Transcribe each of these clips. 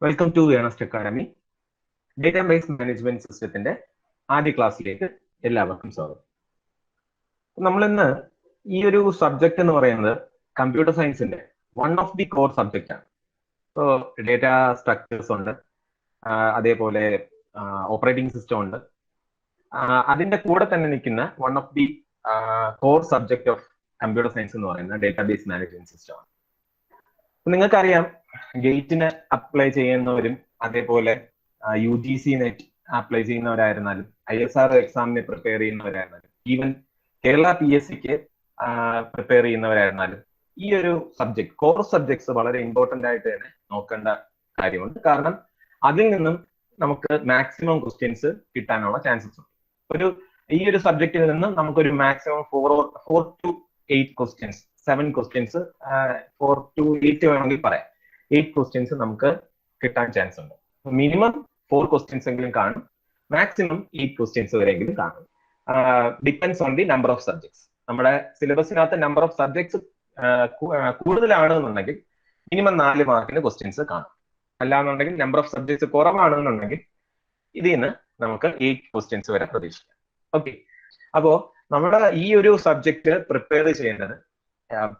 Welcome to Ernest academy. Database management സിസ്റ്റത്തിന്റെ ആദ്യ ക്ലാസ്സിലേക്ക് എല്ലാവർക്കും സ്വാഗതം. നമ്മളിന്ന് ഈ ഒരു സബ്ജക്ട് എന്ന് പറയുന്നത് കമ്പ്യൂട്ടർ സയൻസിന്റെ one of the core subject ആണ്. ഇപ്പോൾ ഡേറ്റ സ്ട്രക്ചേഴ്സ് ഉണ്ട്, അതേപോലെ ഓപ്പറേറ്റിംഗ് സിസ്റ്റം ഉണ്ട്. അതിന്റെ കൂടെ തന്നെ നിൽക്കുന്ന one of the core subject of computer science എന്ന് പറയുന്നത് ഡേറ്റാബേസ് മാനേജ്മെന്റ് സിസ്റ്റം ആണ്. നിങ്ങൾക്കറിയാം, ഗേറ്റിന് അപ്ലൈ ചെയ്യുന്നവരും അതേപോലെ UGC നെറ്റ് അപ്ലൈ ചെയ്യുന്നവരായിരുന്നാലും ISR എക്സാമിന് പ്രിപ്പയർ ചെയ്യുന്നവരായിരുന്നാലും ഈവൻ കേരള PSCക്ക് പ്രിപ്പയർ ചെയ്യുന്നവരായിരുന്നാലും ഈ ഒരു സബ്ജക്ട് കോർ സബ്ജക്ട്സ് വളരെ ഇമ്പോർട്ടന്റ് ആയിട്ട് തന്നെ നോക്കേണ്ട കാര്യമുണ്ട്. കാരണം അതിൽ നിന്നും നമുക്ക് മാക്സിമം ക്വസ്റ്റ്യൻസ് കിട്ടാനുള്ള ചാൻസസ് ഉണ്ട്. ഈ ഒരു സബ്ജക്റ്റിൽ നിന്നും നമുക്കൊരു maximum 4 to 8 questions, 7 questions, 4 to 8 വേണമെങ്കിൽ പറയാം. 8 ക്വസ്റ്റ്യൻസ് നമുക്ക് കിട്ടാൻ ചാൻസ് ഉണ്ട്. മിനിമം 4 ക്വസ്റ്റ്യൻസ് എങ്കിലും കാണും, മാക്സിമം 8 ക്വസ്റ്റ്യൻസ് വരെയെങ്കിലും കാണും. Depends on the number of subjects. നമ്മുടെ സിലബസിനകത്ത് നമ്പർ ഓഫ് സബ്ജക്ട്സ് കൂടുതലാണെന്നുണ്ടെങ്കിൽ മിനിമം 4 മാർക്കിന് ക്വസ്റ്റ്യൻസ് കാണും. അല്ലാന്നുണ്ടെങ്കിൽ നമ്പർ ഓഫ് സബ്ജക്ട്സ് കുറവാണെന്നുണ്ടെങ്കിൽ ഇതിൽ നിന്ന് നമുക്ക് 8 ക്വസ്റ്റ്യൻസ് വരെ പ്രതീക്ഷിക്കാം. ഓക്കെ, അപ്പോ നമ്മുടെ ഈ ഒരു സബ്ജക്ട് പ്രിപ്പയർ ചെയ്യേണ്ടത്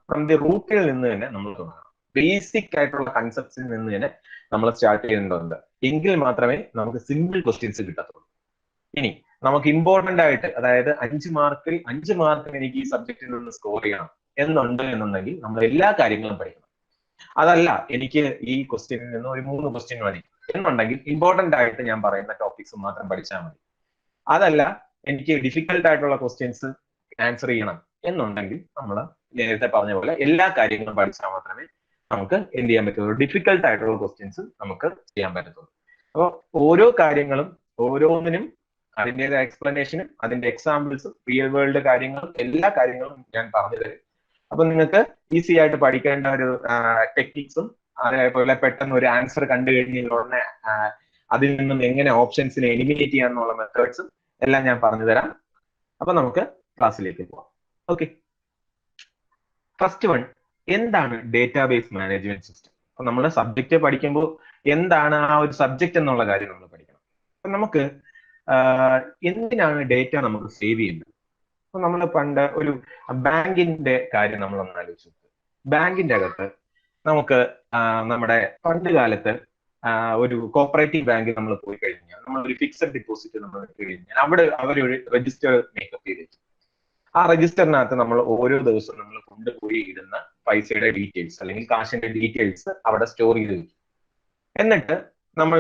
ഫ്രം ദി റൂട്ടിൽ നിന്ന് തന്നെ നമ്മൾ തുടങ്ങണം. ബേസിക് ആയിട്ടുള്ള കൺസെപ്റ്റ്സിൽ നിന്ന് തന്നെ നമ്മൾ സ്റ്റാർട്ട് ചെയ്യേണ്ടതുണ്ട്. എങ്കിൽ മാത്രമേ നമുക്ക് സിമ്പിൾ ക്വസ്റ്റ്യൻസ് കിട്ടത്തുള്ളൂ. ഇനി നമുക്ക് ഇമ്പോർട്ടന്റ് ആയിട്ട്, അതായത് 5 മാർക്കിന് എനിക്ക് ഈ സബ്ജക്റ്റിൽ നിന്ന് സ്കോർ ചെയ്യണം എന്നുണ്ടെങ്കിൽ നമ്മൾ എല്ലാ കാര്യങ്ങളും പഠിക്കണം. അതല്ല, എനിക്ക് ഈ ക്വസ്റ്റ്യനിൽ നിന്ന് ഒരു 3 ക്വസ്റ്റ്യൻ മതി എന്നുണ്ടെങ്കിൽ ഇമ്പോർട്ടന്റ് ആയിട്ട് ഞാൻ പറയുന്ന ടോപ്പിക്സ് മാത്രം പഠിച്ചാൽ മതി. അതല്ല, എനിക്ക് ഡിഫിക്കൽട്ട് ആയിട്ടുള്ള ക്വസ്റ്റ്യൻസ് ആൻസർ ചെയ്യണം എന്നുണ്ടെങ്കിൽ നമ്മൾ നേരത്തെ പറഞ്ഞ പോലെ എല്ലാ കാര്യങ്ങളും പഠിച്ചാൽ മാത്രമേ നമുക്ക് എന്ത് ചെയ്യാൻ പറ്റുള്ളൂ, ഡിഫിക്കൽട്ട് ആയിട്ടുള്ള ക്വസ്റ്റ്യൻസ് നമുക്ക് ചെയ്യാൻ പറ്റത്തുള്ളൂ. അപ്പോൾ ഓരോ കാര്യങ്ങളും ഓരോന്നിനും അതിൻ്റെതായ എക്സ്പ്ലനേഷനും അതിന്റെ എക്സാമ്പിൾസും റിയൽ വേൾഡ് കാര്യങ്ങളും എല്ലാ കാര്യങ്ങളും ഞാൻ പറഞ്ഞു തരും. അപ്പൊ നിങ്ങൾക്ക് ഈസി ആയിട്ട് പഠിക്കേണ്ട ഒരു ടെക്നിക്സും അതേപോലെ പെട്ടെന്ന് ഒരു ആൻസർ കണ്ടു കഴിഞ്ഞാൽ ഉടനെ അതിൽ നിന്നും എങ്ങനെ ഓപ്ഷൻസിനെ എലിമിനേറ്റ് ചെയ്യാന്നുള്ള മെത്തേഡ്സും എല്ലാം ഞാൻ പറഞ്ഞു തരാം. അപ്പൊ നമുക്ക് ക്ലാസ്സിലേക്ക് പോവാം. ഓക്കെ, ഫസ്റ്റ് വൺ, എന്താണ് ഡേറ്റാബേസ് മാനേജ്മെന്റ് സിസ്റ്റം? അപ്പൊ നമ്മുടെ സബ്ജക്റ്റ് പഠിക്കുമ്പോൾ എന്താണ് ആ ഒരു സബ്ജക്റ്റ് എന്നുള്ള കാര്യം നമ്മൾ പഠിക്കണം. അപ്പൊ നമുക്ക് എന്തിനാണ് ഡേറ്റ നമുക്ക് സേവ് ചെയ്യുന്നത്? അപ്പൊ നമ്മൾ പണ്ട് ഒരു ബാങ്കിന്റെ കാര്യം നമ്മൾ ഒന്ന് ആലോചിച്ചു. ബാങ്കിന്റെ അകത്ത് നമുക്ക് നമ്മുടെ പണ്ട് കാലത്ത് ഒരു കോപ്പറേറ്റീവ് ബാങ്ക് നമ്മൾ പോയി കഴിഞ്ഞാൽ നമ്മൾ ഒരു ഫിക്സഡ് ഡെപ്പോസിറ്റ് നമ്മൾ എടുത്തു കഴിഞ്ഞാൽ അവിടെ അവരൊരു രജിസ്റ്റർ മേക്കപ്പ് ചെയ്തിട്ട് ആ രജിസ്റ്ററിനകത്ത് നമ്മൾ ഓരോ ദിവസവും നമ്മൾ കൊണ്ടുപോയി ഇടുന്ന പൈസയുടെ ഡീറ്റെയിൽസ് അല്ലെങ്കിൽ കാശിന്റെ ഡീറ്റെയിൽസ് അവിടെ സ്റ്റോർ ചെയ്ത് വെക്കും. എന്നിട്ട് നമ്മൾ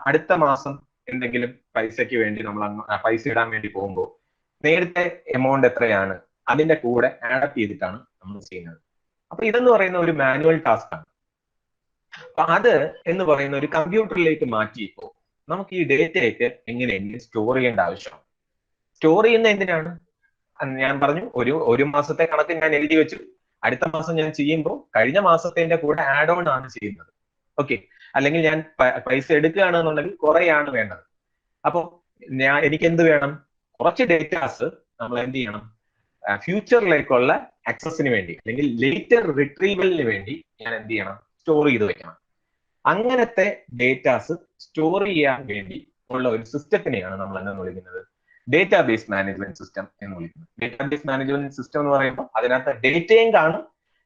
അടുത്ത മാസം എന്തെങ്കിലും പൈസയ്ക്ക് വേണ്ടി നമ്മൾ പൈസ ഇടാൻ വേണ്ടി പോകുമ്പോൾ നേരത്തെ എമൗണ്ട് എത്രയാണ് അതിന്റെ കൂടെ ആഡപ്പ് ചെയ്തിട്ടാണ് നമ്മൾ ചെയ്യുന്നത്. അപ്പൊ ഇതെന്ന് പറയുന്ന ഒരു മാനുവൽ ടാസ്ക് ആണ്. അപ്പൊ അത് എന്ന് പറയുന്ന ഒരു കമ്പ്യൂട്ടറിലേക്ക് മാറ്റിയപ്പോൾ നമുക്ക് ഈ ഡേറ്റയൊക്കെ എങ്ങനെയെങ്കിലും സ്റ്റോർ ചെയ്യേണ്ട ആവശ്യമാണ്. സ്റ്റോർ ചെയ്യുന്ന എന്തിനാണ്? ഞാൻ പറഞ്ഞു, ഒരു മാസത്തെ കണക്ക് ഞാൻ എഴുതി വെച്ചു. അടുത്ത മാസം ഞാൻ ചെയ്യുമ്പോൾ കഴിഞ്ഞ മാസത്തിന്റെ കൂടെ ആഡ് ഓൺ ആണ് ചെയ്യുന്നത്. ഓക്കെ, അല്ലെങ്കിൽ ഞാൻ പൈസ എടുക്കുകയാണെന്നുണ്ടെങ്കിൽ കുറെയാണ് വേണ്ടത്. അപ്പൊ എനിക്ക് എന്ത് വേണം? കുറച്ച് ഡേറ്റാസ് നമ്മൾ എന്ത് ചെയ്യണം? ഫ്യൂച്ചറിലേക്കുള്ള ആക്സസിന് വേണ്ടി അല്ലെങ്കിൽ ലേറ്റർ റിട്രീവലിന് വേണ്ടി ഞാൻ എന്ത് ചെയ്യണം? സ്റ്റോർ ചെയ്ത് വെക്കണം. അങ്ങനത്തെ ഡേറ്റാസ് സ്റ്റോർ ചെയ്യാൻ വേണ്ടി ഉള്ള ഒരു സിസ്റ്റത്തിനെയാണ് നമ്മൾ എന്തെന്ന് വിളിക്കുന്നത്? ഡേറ്റാബേസ് മാനേജ്മെന്റ് സിസ്റ്റം എന്ന് വിളിക്കുന്നത്. ഡേറ്റാബേസ് മാനേജ്മെന്റ് സിസ്റ്റം എന്ന് പറയുമ്പോൾ അതിനകത്ത് ഡേറ്റയും കാണും,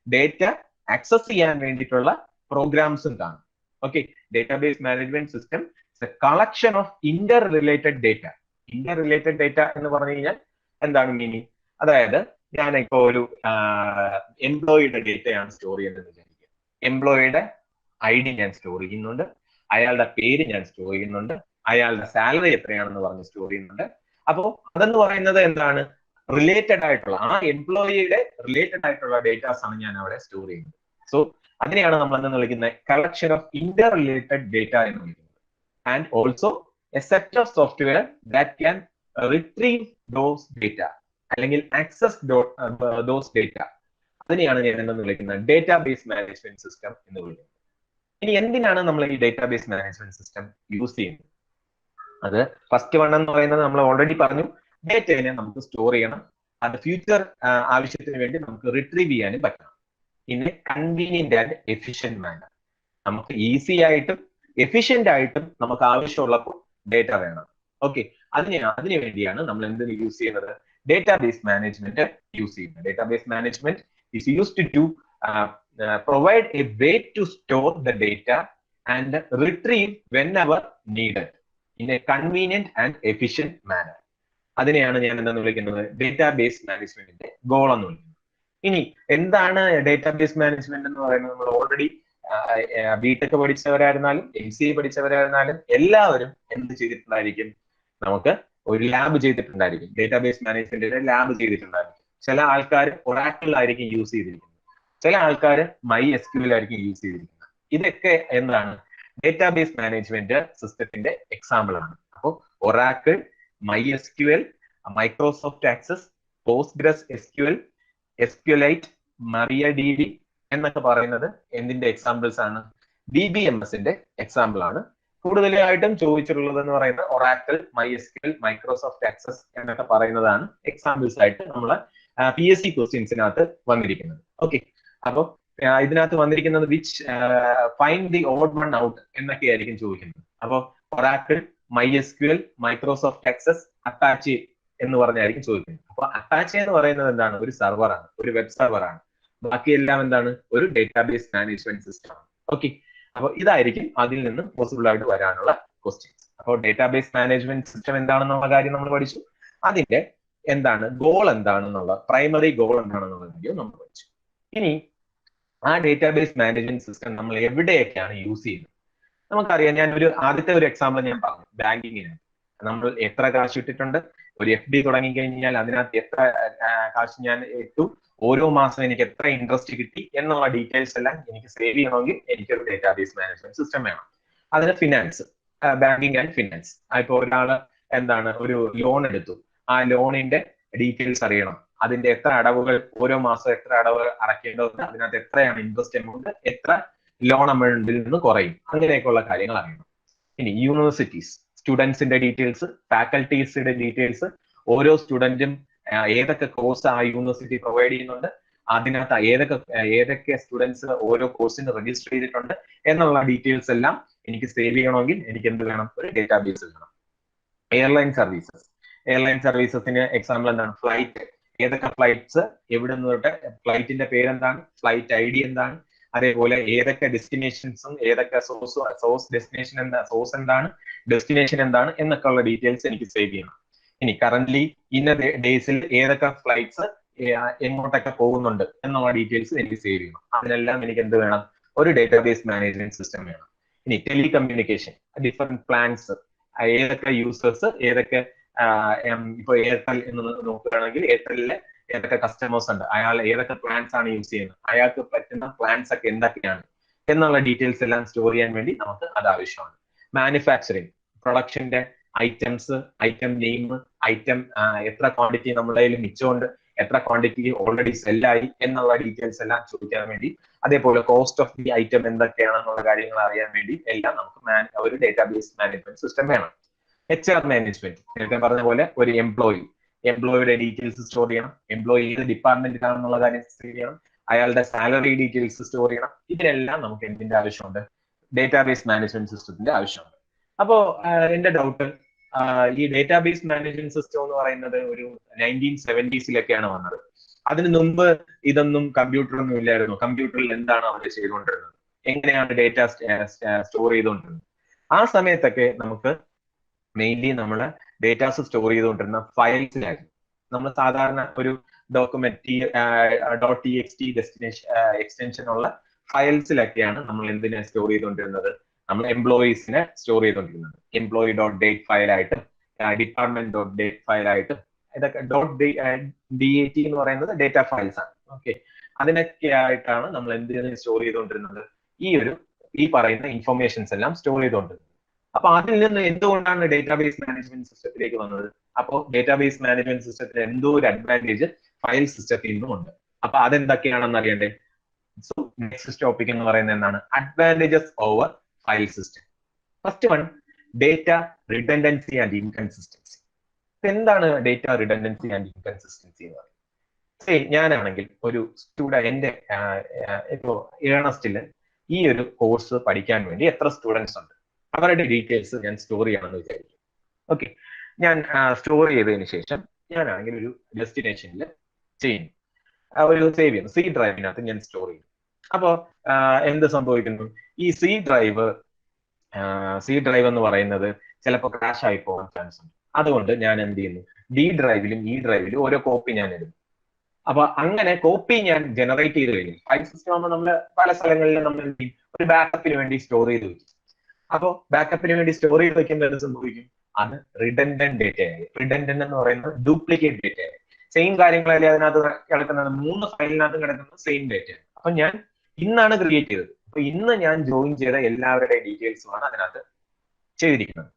ഡേറ്റ ആക്സസ് ചെയ്യാൻ വേണ്ടിയിട്ടുള്ള പ്രോഗ്രാംസും കാണും. Okay, database management system is A collection of Inter related data. Inter related data എന്ന് പറഞ്ഞു കഴിഞ്ഞാൽ എന്താണ് മീനിങ്? അതായത് ഞാൻ ഇപ്പോൾ ഒരു എംപ്ലോയിയുടെ ഡേറ്റയാണ് സ്റ്റോർ ചെയ്യുന്നത് വിചാരിക്കുക. എംപ്ലോയിയുടെ ID ഞാൻ സ്റ്റോർ ചെയ്യുന്നുണ്ട്, അയാളുടെ പേര് ഞാൻ സ്റ്റോർ ചെയ്യുന്നുണ്ട്, അയാളുടെ സാലറി എത്രയാണെന്ന് പറഞ്ഞ് സ്റ്റോർ ചെയ്യുന്നുണ്ട്. അപ്പോ അതെന്ന് പറയുന്നത് എന്താണ്? റിലേറ്റഡ് ആയിട്ടുള്ള ആ എംപ്ലോയിയുടെ റിലേറ്റഡ് ആയിട്ടുള്ള ഡേറ്റാസ് ആണ് ഞാൻ അവിടെ സ്റ്റോർ ചെയ്യുന്നത്. സോ അതിനെയാണ് നമ്മൾ എന്തെന്ന് വിളിക്കുന്നത്? Collection of Inter related data എന്ന് വിളിക്കുന്നത്. And also A set of software that can retrieve those data അല്ലെങ്കിൽ ആക്സസ് ദോസ് ഡേറ്റ. അതിനെയാണ് ഞാൻ എന്തെന്ന് വിളിക്കുന്നത്? ഡേറ്റാബേസ് മാനേജ്മെന്റ് സിസ്റ്റം എന്ന് വിളിക്കുന്നത്. ഇനി എന്തിനാണ് നമ്മൾ ഈ ഡേറ്റാബേസ് മാനേജ്മെന്റ് സിസ്റ്റം യൂസ് ചെയ്യുന്നത്? അത് ഫസ്റ്റ് വൺ എന്ന് പറയുന്നത് നമ്മൾ ഓൾറെഡി പറഞ്ഞു, ഡേറ്റയെ നമുക്ക് സ്റ്റോർ ചെയ്യണം, അത് ഫ്യൂച്ചർ ആവശ്യത്തിന് വേണ്ടി നമുക്ക് റിട്രീവ് ചെയ്യാനും പറ്റണം. In a convenient and efficient manner. നമുക്ക് ഈസി ആയിട്ടും എഫിഷ്യന്റ് ആയിട്ടും നമുക്ക് ആവശ്യമുള്ളപ്പോൾ ഡേറ്റ വേണം. ഓക്കെ, അതിനു വേണ്ടിയാണ് നമ്മൾ എന്ത് യൂസ് ചെയ്യുന്നത്? ഡേറ്റാബേസ് മാനേജ്മെന്റ് യൂസ് ചെയ്യുന്നത്. Database management is used to provide a way to store the data and retrieve whenever needed in a convenient and efficient manner. അതിനെയാണ് ഞാൻ എന്തെന്ന് വിളിക്കുന്നത്? ഡേറ്റാബേസ് മാനേജ്മെന്റിന്റെ ഗോൾ എന്ന് വിളിക്കുന്നത്. ഇനി എന്താണ് ഡേറ്റാബേസ് മാനേജ്മെന്റ് എന്ന് പറയുന്നത്? നമ്മൾ ഓൾറെഡി ബിടെക് പഠിച്ചവരായിരുന്നാലും MCA പഠിച്ചവരായിരുന്നാലും എല്ലാവരും എന്ത് ചെയ്തിട്ടുണ്ടായിരിക്കും? നമുക്ക് ഒരു ലാബ് ചെയ്തിട്ടുണ്ടായിരിക്കും. ഡേറ്റാബേസ് മാനേജ്മെന്റിന്റെ ലാബ് ചെയ്തിട്ടുണ്ടായിരിക്കും. ചില ആൾക്കാർ ഒറാക്കിൾ ആയിരിക്കും യൂസ് ചെയ്തിരിക്കുന്നത്, ചില ആൾക്കാർ MySQL ആയിരിക്കും യൂസ് ചെയ്തിരിക്കുന്നത്. ഇതൊക്കെ എന്താണ്? ഡേറ്റാബേസ് മാനേജ്മെന്റ് സിസ്റ്റത്തിന്റെ എക്സാമ്പിൾ ആണ്. അപ്പോൾ Oracle, MySQL, Microsoft Access, Postgres SQL, SQLite, MariaDB എന്നൊക്കെ പറയുന്നത് എന്തിന്റെ എക്സാമ്പിൾസ് ആണ്? DBMSന്റെ എക്സാമ്പിൾ ആണ്. കൂടുതലായിട്ടും ചോദിച്ചിട്ടുള്ളത് എന്ന് പറയുന്നത് ഒറാക്കിൾ, MySQL, മൈക്രോസോഫ്റ്റ് ആക്സസ് എന്നൊക്കെ പറയുന്നതാണ് എക്സാമ്പിൾസ് ആയിട്ട് നമ്മളെ PSC ക്വസ്റ്റ്യൻസിനകത്ത് വന്നിരിക്കുന്നത്. ഓക്കെ, അപ്പൊ ഇതിനകത്ത് വന്നിരിക്കുന്നത് which find the odd one out എന്നൊക്കെ ആയിരിക്കും ചോദിക്കുന്നത്. അപ്പൊ Oracle, MySQL, Microsoft access, Apache എന്ന് പറഞ്ഞായിരിക്കും ചോദിക്കുന്നത്. അപ്പൊ അപ്പാച്ചെ എന്ന് പറയുന്നത് എന്താണ്? ഒരു സർവറാണ്, ഒരു വെബ് സർവറാണ്. ബാക്കിയെല്ലാം എന്താണ്? ഒരു ഡേറ്റാബേസ് മാനേജ്മെന്റ് സിസ്റ്റം ആണ്. ഓക്കെ, അപ്പോൾ ഇതായിരിക്കും അതിൽ നിന്ന് പോസിബിൾ ആയിട്ട് വരാനുള്ള ക്വസ്റ്റ്യൻസ്. അപ്പോൾ ഡേറ്റാബേസ് മാനേജ്മെന്റ് സിസ്റ്റം എന്താണെന്നുള്ള കാര്യം നമ്മൾ പഠിച്ചു. അതിന്റെ എന്താണ് ഗോൾ എന്താണെന്നുള്ള, പ്രൈമറി ഗോൾ എന്താണെന്നുള്ള കാര്യം നമ്മൾ പഠിച്ചു. ഇനി ആ ഡേറ്റാബേസ് മാനേജ്മെന്റ് സിസ്റ്റം നമ്മൾ എവിടെയൊക്കെയാണ് യൂസ് ചെയ്യുന്നത്? നമുക്കറിയാം. ഞാൻ ആദ്യത്തെ ഒരു എക്സാമ്പിൾ ഞാൻ പറഞ്ഞു, ബാങ്കിങ്ങിന്. നമ്മൾ എത്ര കാശ് ഇട്ടിട്ടുണ്ട്? ഒരു FD തുടങ്ങി കഴിഞ്ഞാൽ അതിനകത്ത് എത്ര കാശ് ഞാൻ ഇട്ടു, ഓരോ മാസം എനിക്ക് എത്ര ഇൻട്രസ്റ്റ് കിട്ടി എന്നുള്ള ഡീറ്റെയിൽസ് എല്ലാം എനിക്ക് സേവ് ചെയ്യണമെങ്കിൽ എനിക്കൊരു ഡേറ്റാബേസ് മാനേജ്മെന്റ് സിസ്റ്റം വേണം. അതിന് ഫിനാൻസ്, ബാങ്കിങ് ആൻഡ് ഫിനാൻസ്. ഇപ്പോൾ ഒരാള് എന്താണ് ഒരു ലോൺ എടുത്തു, ആ ലോണിന്റെ ഡീറ്റെയിൽസ് അറിയണം. അതിന്റെ എത്ര അടവുകൾ, ഓരോ മാസം എത്ര അടവ് അടയ്ക്കേണ്ടതുണ്ട്, അതിനകത്ത് എത്രയാണ് ഇൻട്രസ്റ്റ് എമൗണ്ട്, എത്ര ലോൺ എമൗണ്ടിൽ നിന്ന് കുറയും, അങ്ങനെയൊക്കെയുള്ള കാര്യങ്ങൾ അറിയണം. ഇനി യൂണിവേഴ്സിറ്റീസ്, സ്റ്റുഡൻസിന്റെ ഡീറ്റെയിൽസ്, ഫാക്കൽറ്റീസിന്റെ ഡീറ്റെയിൽസ്, ഓരോ സ്റ്റുഡന്റും ഏതൊക്കെ കോഴ്സ് ആ യൂണിവേഴ്സിറ്റി പ്രൊവൈഡ് ചെയ്യുന്നുണ്ട്, അതിനകത്ത് ഏതൊക്കെ സ്റ്റുഡൻസ് ഓരോ കോഴ്സിന് രജിസ്റ്റർ ചെയ്തിട്ടുണ്ട് എന്നുള്ള ഡീറ്റെയിൽസ് എല്ലാം എനിക്ക് സേവ് ചെയ്യണമെങ്കിൽ എനിക്ക് എന്ത് വേണം? ഒരു ഡേറ്റാബേസ് വേണം. എയർലൈൻ സർവീസസിന് എക്സാമ്പിൾ എന്താണ്? ഫ്ലൈറ്റ്, ഏതൊക്കെ ഫ്ലൈറ്റ്സ് എവിടെ നിന്ന് തൊട്ട്, ഫ്ലൈറ്റിന്റെ പേരെന്താണ്, ഫ്ലൈറ്റ് ID എന്താണ്, അതേപോലെ ഏതൊക്കെ ഡെസ്റ്റിനേഷൻസും ഏതൊക്കെ സോഴ്സ് ഡെസ്റ്റിനേഷൻ സോഴ്സ് എന്താണ്, ഡെസ്റ്റിനേഷൻ എന്താണ് എന്നൊക്കെ ഉള്ള ഡീറ്റെയിൽസ് എനിക്ക് സേവ് ചെയ്യണം. ഇനി കറന്റ്ലി ഇന്ന ഡേയ്സിൽ ഏതൊക്കെ ഫ്ലൈറ്റ്സ് എങ്ങോട്ടൊക്കെ പോകുന്നുണ്ട് എന്നുള്ള ഡീറ്റെയിൽസ് എനിക്ക് സേവ് ചെയ്യണം. അതിനെല്ലാം എനിക്ക് എന്ത് വേണം? ഒരു ഡേറ്റാബേസ് മാനേജ്മെന്റ് സിസ്റ്റം വേണം. ഇനി ടെലികമ്മ്യൂണിക്കേഷൻ, ഡിഫറെന്റ് പ്ലാൻസ്, ഏതൊക്കെ യൂസേഴ്സ്, ഏതൊക്കെ ഇപ്പൊ എയർടെൽ എന്ന് നോക്കുകയാണെങ്കിൽ എയർടെലിലെ ഏതൊക്കെ കസ്റ്റമേഴ്സ് ഉണ്ട്, അയാൾ ഏതൊക്കെ പ്ലാൻസ് ആണ് യൂസ് ചെയ്യുന്നത്, അയാൾക്ക് പറ്റുന്ന പ്ലാൻസ് ഒക്കെ എന്തൊക്കെയാണ് എന്നുള്ള ഡീറ്റെയിൽസ് എല്ലാം സ്റ്റോർ ചെയ്യാൻ വേണ്ടി നമുക്ക് അത് ആവശ്യമാണ്. മാനുഫാക്ചറിങ്, പ്രൊഡക്ഷന്റെ ഐറ്റംസ്, ഐറ്റം നെയിം, ഐറ്റം എത്ര ക്വാണ്ടിറ്റി നമ്മുടെ കയ്യിൽ മിച്ചമുണ്ട്, എത്ര ക്വാണ്ടിറ്റി ഓൾറെഡി സെല്ലായി എന്നുള്ള ഡീറ്റെയിൽസ് എല്ലാം ചോദിക്കാൻ വേണ്ടി, അതേപോലെ കോസ്റ്റ് ഓഫ് ദി ഐറ്റം എന്തൊക്കെയാണെന്നുള്ള കാര്യങ്ങൾ അറിയാൻ വേണ്ടി എല്ലാം നമുക്ക് ഒരു ഡേറ്റാബേസ് മാനേജ്മെന്റ് സിസ്റ്റം വേണം. HR മാനേജ്മെന്റ്, നേരത്തെ പറഞ്ഞ പോലെ ഒരു എംപ്ലോയിയുടെ ഡീറ്റെയിൽസ് സ്റ്റോർ ചെയ്യണം, എംപ്ലോയി ഏത് ഡിപ്പാർട്ട്മെന്റിലാണെന്നുള്ള കാര്യം സ്റ്റോർ ചെയ്യണം, അയാളുടെ സാലറി ഡീറ്റെയിൽസ് സ്റ്റോർ ചെയ്യണം. ഇതിനെല്ലാം നമുക്ക് എന്തിന്റെ ആവശ്യമുണ്ട്? ഡേറ്റാബേസ് മാനേജ്മെന്റ് സിസ്റ്റത്തിന്റെ ആവശ്യമുണ്ട്. അപ്പോ എന്റെ ഡൗട്ട്, ഈ ഡേറ്റാബേസ് മാനേജ്മെന്റ് സിസ്റ്റം എന്ന് പറയുന്നത് ഒരു 1970s വന്നത്. അതിനു മുമ്പ് ഇതൊന്നും കമ്പ്യൂട്ടർ ഒന്നും ഇല്ലായിരുന്നു. കമ്പ്യൂട്ടറിൽ എന്താണ് അവർ ചെയ്തുകൊണ്ടിരുന്നത്, എങ്ങനെയാണ് ഡേറ്റ സ്റ്റോർ ചെയ്തുകൊണ്ടിരുന്നത്? ആ സമയത്തൊക്കെ നമുക്ക് മെയിൻലി നമ്മള് ഡേറ്റാസ് സ്റ്റോർ ചെയ്തുകൊണ്ടിരുന്ന ഫയൽസിലായിരുന്നു. നമ്മൾ സാധാരണ ഒരു ഡോക്യുമെന്റ് .txt എക്സ്റ്റൻഷൻ ഉള്ള ഫയൽസിലൊക്കെയാണ് നമ്മൾ എന്തിനെ സ്റ്റോർ ചെയ്തുകൊണ്ടിരുന്നത്? നമ്മൾ എംപ്ലോയീസിനെ സ്റ്റോർ ചെയ്തുകൊണ്ടിരുന്നത്. employee.date ഫയലായിട്ട്, department.date ഫയലായിട്ട്, ഇതൊക്കെ .dat എന്ന് പറയുന്നത് ഡേറ്റ ഫയൽസ് ആണ്. ഓക്കെ, അതിനൊക്കെ ആയിട്ടാണ് നമ്മൾ എന്തിനെ സ്റ്റോർ ചെയ്തുകൊണ്ടിരുന്നത്? ഈ പറയുന്ന ഇൻഫർമേഷൻസ് എല്ലാം സ്റ്റോർ ചെയ്തുകൊണ്ടിരുന്നത്. അപ്പൊ അതിൽ നിന്ന് എന്തുകൊണ്ടാണ് ഡേറ്റാബേസ് മാനേജ്മെന്റ് സിസ്റ്റത്തിലേക്ക് വന്നത്? അപ്പോൾ ഡേറ്റാബേസ് മാനേജ്മെന്റ് സിസ്റ്റത്തിന് എന്തോ ഒരു അഡ്വാൻറ്റേജ് ഫയൽ സിസ്റ്റത്തിൽ നിന്നും ഉണ്ട്. അപ്പൊ അതെന്തൊക്കെയാണെന്ന് അറിയണ്ടേ? സോ നെക്സ്റ്റ് ടോപ്പിക് എന്ന് പറയുന്നത് എന്താണ്? Advantages over file system. First one, data redundancy and inconsistency. എന്താണ് ഡേറ്റ റിഡൻഡൻസി ആൻഡ് ഇൻകൺസിസ്റ്റൻസി എന്ന് പറയുന്നത്? ഞാനാണെങ്കിൽ ഒരു സ്റ്റുഡന്റ്, എന്റെ ഇപ്പോ ഏണസ്റ്റില് ഈ ഒരു കോഴ്സ് പഠിക്കാൻ വേണ്ടി എത്ര സ്റ്റുഡൻസ് ഉണ്ട്? അവരുടെ ഡീറ്റെയിൽസ് ഞാൻ സ്റ്റോർ ചെയ്യണമെന്ന് വിചാരിക്കും. ഓക്കെ, ഞാൻ സ്റ്റോർ ചെയ്തതിന് ശേഷം ഞാനാണെങ്കിൽ ഒരു ഡെസ്റ്റിനേഷനിൽ ചെയ്യുന്നു, ഒരു സേവ് ചെയ്യുന്നു, സി ഡ്രൈവിനകത്ത് ഞാൻ സ്റ്റോർ ചെയ്യും. അപ്പോൾ എന്ത് സംഭവിക്കുന്നു, ഈ സി ഡ്രൈവ് എന്ന് പറയുന്നത് ചിലപ്പോൾ ക്രാഷ് ആയി പോകാൻ ചാൻസ് ഉണ്ട്. അതുകൊണ്ട് ഞാൻ എന്ത് ചെയ്യുന്നു, ഡി ഡ്രൈവിലും ഇ ഡ്രൈവിലും ഓരോ കോപ്പി ഞാൻ ഇടും. അപ്പൊ അങ്ങനെ കോപ്പി ഞാൻ ജനറേറ്റ് ചെയ്ത് കഴിഞ്ഞു. ഫയൽ സിസ്റ്റം ആകുമ്പോൾ നമ്മൾ പല സ്ഥലങ്ങളിലും നമ്മൾ ഒരു ബാക്കപ്പിന് വേണ്ടി സ്റ്റോർ ചെയ്ത് വെക്കും. അപ്പോൾ ബാക്കപ്പിന് വേണ്ടി സ്റ്റോർ ചെയ്ത് വെക്കുമ്പോൾ എന്ത് സംഭവിക്കും, അത് റിഡൻഡന്റ് ഡേറ്റ ആയി. റിഡൻഡന്റ് എന്ന് പറയുന്നത് ഡ്യൂപ്ലിക്കേറ്റ് ഡേറ്റ ആയി. സെയിം കാര്യങ്ങളല്ലേ അതിനകത്ത് കിടക്കുന്നത്, 3 ഫയലിനകത്ത് കിടക്കുന്ന സെയിം ഡേറ്റ. അപ്പൊ ഞാൻ ഇന്നാണ് ക്രിയേറ്റ് ചെയ്തത്. അപ്പൊ ഇന്ന് ഞാൻ ജോയിൻ ചെയ്ത എല്ലാവരുടെ ഡീറ്റെയിൽസുമാണ് അതിനകത്ത് ചെയ്തിരിക്കുന്നത്.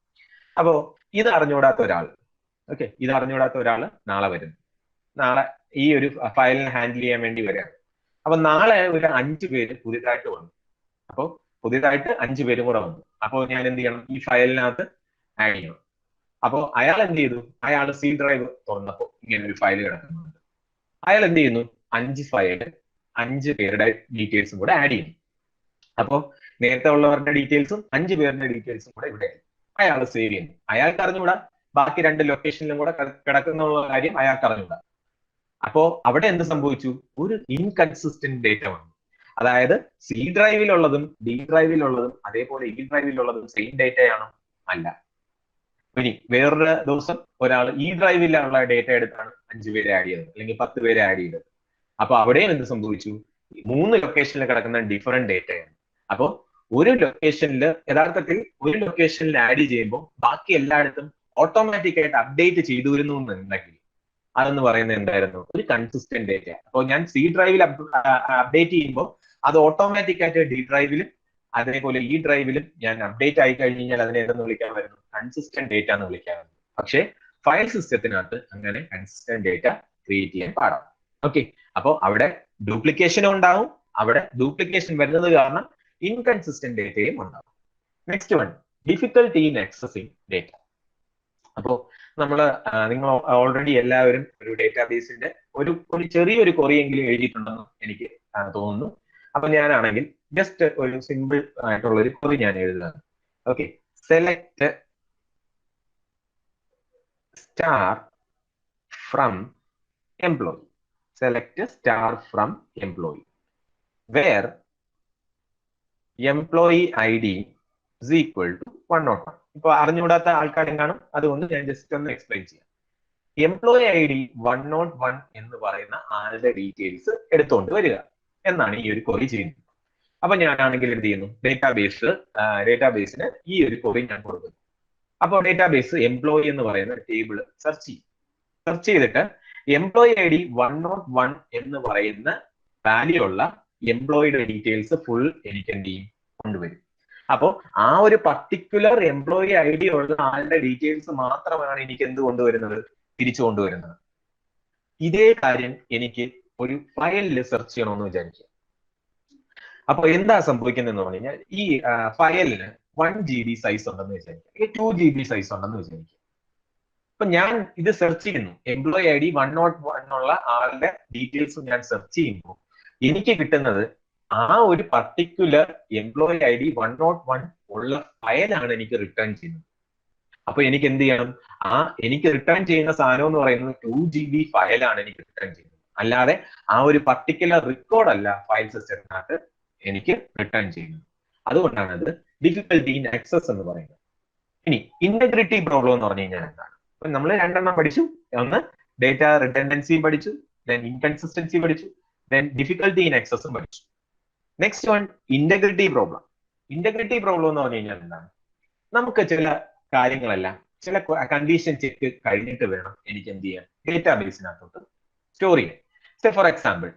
അപ്പോ ഇത് അറിഞ്ഞുകൂടാത്ത ഒരാൾ, ഓക്കെ, ഇത് അറിഞ്ഞുകൂടാത്ത ഒരാൾ നാളെ വരുന്നു. നാളെ ഈ ഒരു ഫയലിനെ ഹാൻഡിൽ ചെയ്യാൻ വേണ്ടി വരികയാണ്. അപ്പൊ നാളെ ഒരു 5 പേര് പുതിയതായിട്ട് വന്നു. അപ്പോൾ പുതിയതായിട്ട് 5 പേരും കൂടെ വന്നു. അപ്പോൾ ഞാൻ എന്ത് ചെയ്യണം, ഈ ഫയലിനകത്ത് ആഡ് ചെയ്യണം. അപ്പോൾ അയാൾ എന്ത് ചെയ്തു, അയാൾ സി ഡ്രൈവ് തുറന്നപ്പോൾ ഇങ്ങനെ ഒരു ഫയൽ കിടക്കുന്നുണ്ട്. അയാൾ എന്ത് ചെയ്യുന്നു, 5 ഫയല് 5 പേരുടെ ഡീറ്റെയിൽസും കൂടെ ആഡ് ചെയ്യുന്നു. അപ്പോൾ നേരത്തെ ഉള്ളവരുടെ ഡീറ്റെയിൽസും 5 പേരുടെ ഡീറ്റെയിൽസും കൂടെ ഇവിടെ അയാൾ സേവ് ചെയ്യുന്നു. അയാൾക്ക് അറിഞ്ഞുകൂടാ ബാക്കി 2 ലൊക്കേഷനിലും കൂടെ കിടക്കുന്ന കാര്യം അയാൾക്ക് അറിഞ്ഞൂടാ. അപ്പോ അവിടെ എന്ത് സംഭവിച്ചു, ഒരു ഇൻകൺസിസ്റ്റന്റ് ഡേറ്റ വന്നു. അതായത് സി ഡ്രൈവിലുള്ളതും ഡി ഡ്രൈവിലുള്ളതും അതേപോലെ ഇ ഡ്രൈവിലുള്ളതും സെയിം ഡേറ്റയാണോ? അല്ല. ഇനി വേറൊരു ദിവസം ഒരാൾ ഇ ഡ്രൈവിലുള്ള ഡേറ്റ എടുത്താണ് 5 പേരെ ആഡ് ചെയ്തത്, അല്ലെങ്കിൽ 10 പേരെ ആഡ് ചെയ്തത്. അപ്പൊ അവിടെയും എന്ത് സംഭവിച്ചു, 3 ലൊക്കേഷനിൽ കിടക്കുന്ന ഡിഫറെന്റ് ഡേറ്റയാണ്. അപ്പോ ഒരു ലൊക്കേഷനിൽ യഥാർത്ഥത്തിൽ ഒരു ലൊക്കേഷനിൽ ആഡ് ചെയ്യുമ്പോൾ ബാക്കി എല്ലായിടത്തും ഓട്ടോമാറ്റിക് ആയിട്ട് അപ്ഡേറ്റ് ചെയ്തു വരുന്നു എന്നുണ്ടെങ്കിൽ അതെന്ന് പറയുന്നത് എന്തായിരുന്നു, ഒരു കൺസിസ്റ്റന്റ് ഡേറ്റ. അപ്പോൾ ഞാൻ സി ഡ്രൈവിൽ അപ്ഡേറ്റ് ചെയ്യുമ്പോൾ അത് ഓട്ടോമാറ്റിക് ആയിട്ട് ഡി ഡ്രൈവിലും അതേപോലെ ഈ ഡ്രൈവിലും ഞാൻ അപ്ഡേറ്റ് ആയി കഴിഞ്ഞാൽ അതിനെ എന്തെന്ന് വിളിക്കാൻ വരുന്നു, കൺസിസ്റ്റന്റ് ഡേറ്റ എന്ന് വിളിക്കാൻ വരുന്നു. പക്ഷേ ഫയൽ സിസ്റ്റത്തിനകത്ത് അങ്ങനെ കൺസിസ്റ്റന്റ് ഡേറ്റ ക്രിയേറ്റ് ചെയ്യാൻ പാടാണ്. ഓക്കെ, അപ്പോൾ അവിടെ ഡ്യൂപ്ലിക്കേഷനും ഉണ്ടാവും. അവിടെ ഡ്യൂപ്ലിക്കേഷൻ വരുന്നത് കാരണം ഇൻകൺസിസ്റ്റന്റ് ഡേറ്റയും ഉണ്ടാവും. Next one, difficulty in accessing data. അപ്പോ നിങ്ങൾ ഓൾറെഡി എല്ലാവരും ഒരു ഡേറ്റാബേസിന്റെ ഒരു ചെറിയൊരു കൊറിയെങ്കിലും എഴുതിയിട്ടുണ്ടെന്ന് എനിക്ക് തോന്നുന്നു. അപ്പൊ ഞാനാണെങ്കിൽ ജസ്റ്റ് ഒരു സിമ്പിൾ ആയിട്ടുള്ള ഒരു കൊറി ഞാൻ എഴുതുകയാണ്. Okay, select star from employee, select star from employee where employee I D is equal to 101. ഇപ്പൊ അറിഞ്ഞുകൂടാത്ത ആൾക്കാരും കാണും, അതുകൊണ്ട് ഞാൻ ജസ്റ്റ് ഒന്ന് എക്സ്പ്ലെയിൻ ചെയ്യാം. എംപ്ലോയി ഐ ഡി 101 എന്ന് പറയുന്ന ആളുടെ ഡീറ്റെയിൽസ് എടുത്തുകൊണ്ട് വരിക എന്നാണ് ഈ ഒരു കൊറി ചെയ്യുന്നത്. അപ്പൊ ഞാനാണെങ്കിൽ എന്ത് ചെയ്യുന്നു, ഡേറ്റാബേസിന് ഈ ഒരു കൊറി ഞാൻ കൊടുക്കുന്നു. അപ്പൊ ഡേറ്റാബേസ് എംപ്ലോയി എന്ന് പറയുന്ന ടേബിൾ സെർച്ച് ചെയ്തിട്ട് എംപ്ലോയി ഐ ഡി 101 എന്ന് പറയുന്ന വാല്യൂ ഉള്ള എംപ്ലോയിയുടെ ഡീറ്റെയിൽസ് ഫുൾ എനിക്ക് എന്ത് ചെയ്യും, കൊണ്ടുവരും. അപ്പോ ആ ഒരു പർട്ടിക്കുലർ എംപ്ലോയി ഐ ഡി ഉള്ള ആളുടെ ഡീറ്റെയിൽസ് മാത്രമാണ് എനിക്ക് എന്ത് കൊണ്ടുവരുന്നത്, തിരിച്ചു കൊണ്ടുവരുന്നത്. ഇതേ കാര്യം എനിക്ക് ഒരു ഫയലിൽ സെർച്ച് ചെയ്യണമെന്ന് വിചാരിക്കുക. അപ്പൊ എന്താ സംഭവിക്കുന്നതെന്ന് പറഞ്ഞു കഴിഞ്ഞാൽ, ഈ ഫയലിന് 1 GB സൈസ് ഉണ്ടെന്ന് വിചാരിക്കുക, 2 GB സൈസ് ഉണ്ടെന്ന് വിചാരിക്കുക. അപ്പൊ ഞാൻ ഇത് സെർച്ച് ചെയ്യുന്നു, എംപ്ലോയി ഐ ഡി 101 ഉള്ള ആളുടെ ഡീറ്റെയിൽസ് ഞാൻ സെർച്ച് ചെയ്യുമ്പോൾ എനിക്ക് കിട്ടുന്നത് ആ ഒരു പർട്ടിക്കുലർ എംപ്ലോയി ഐ ഡി 101 ഉള്ള ഫയലാണ് എനിക്ക് റിട്ടേൺ ചെയ്യുന്നത്. അപ്പൊ എനിക്ക് എന്ത് ചെയ്യണം, എനിക്ക് റിട്ടേൺ ചെയ്യുന്ന സാധനം എന്ന് പറയുന്നത് 2 GB ഫയലാണ് എനിക്ക് റിട്ടേൺ ചെയ്യുന്നത്, അല്ലാതെ ആ ഒരു പർട്ടിക്കുലർ റെക്കോർഡ് അല്ല ഫയൽ സിസ്റ്റത്തിനകത്ത് എനിക്ക് റിട്ടേൺ ചെയ്യുന്നത്. അതുകൊണ്ടാണ് അത് ഡിഫിക്കൽട്ടി ഇൻ ആക്സസ് എന്ന് പറയുന്നത്. ഇനി ഇന്റഗ്രിറ്റി പ്രോബ്ലം എന്ന് പറഞ്ഞു കഴിഞ്ഞാൽ എന്താണ്? അപ്പൊ നമ്മൾ 2 എണ്ണം പഠിച്ചു. ഒന്ന് ഡേറ്റ റിഡൻഡൻസി പഠിച്ചു, ദെൻ ഇൻകൺസിസ്റ്റൻസി പഠിച്ചു, ദെൻ ഡിഫിക്കൽട്ടി ഇൻ ആക്സസും പഠിച്ചു. Next one, integrity problem. Integrity problem എന്ന് പറഞ്ഞു കഴിഞ്ഞാൽ എന്താണ്? നമുക്ക് ചില കാര്യങ്ങളെല്ലാം ചില കണ്ടീഷൻ ചെക്ക് കഴിഞ്ഞിട്ട് വേണം എനിക്ക് എന്ത് ചെയ്യാൻ, ഡേറ്റാബേസിനകത്തോട്ട് സ്റ്റോർ ചെയ്യാൻ. സേ ഫോർ എക്സാമ്പിൾ,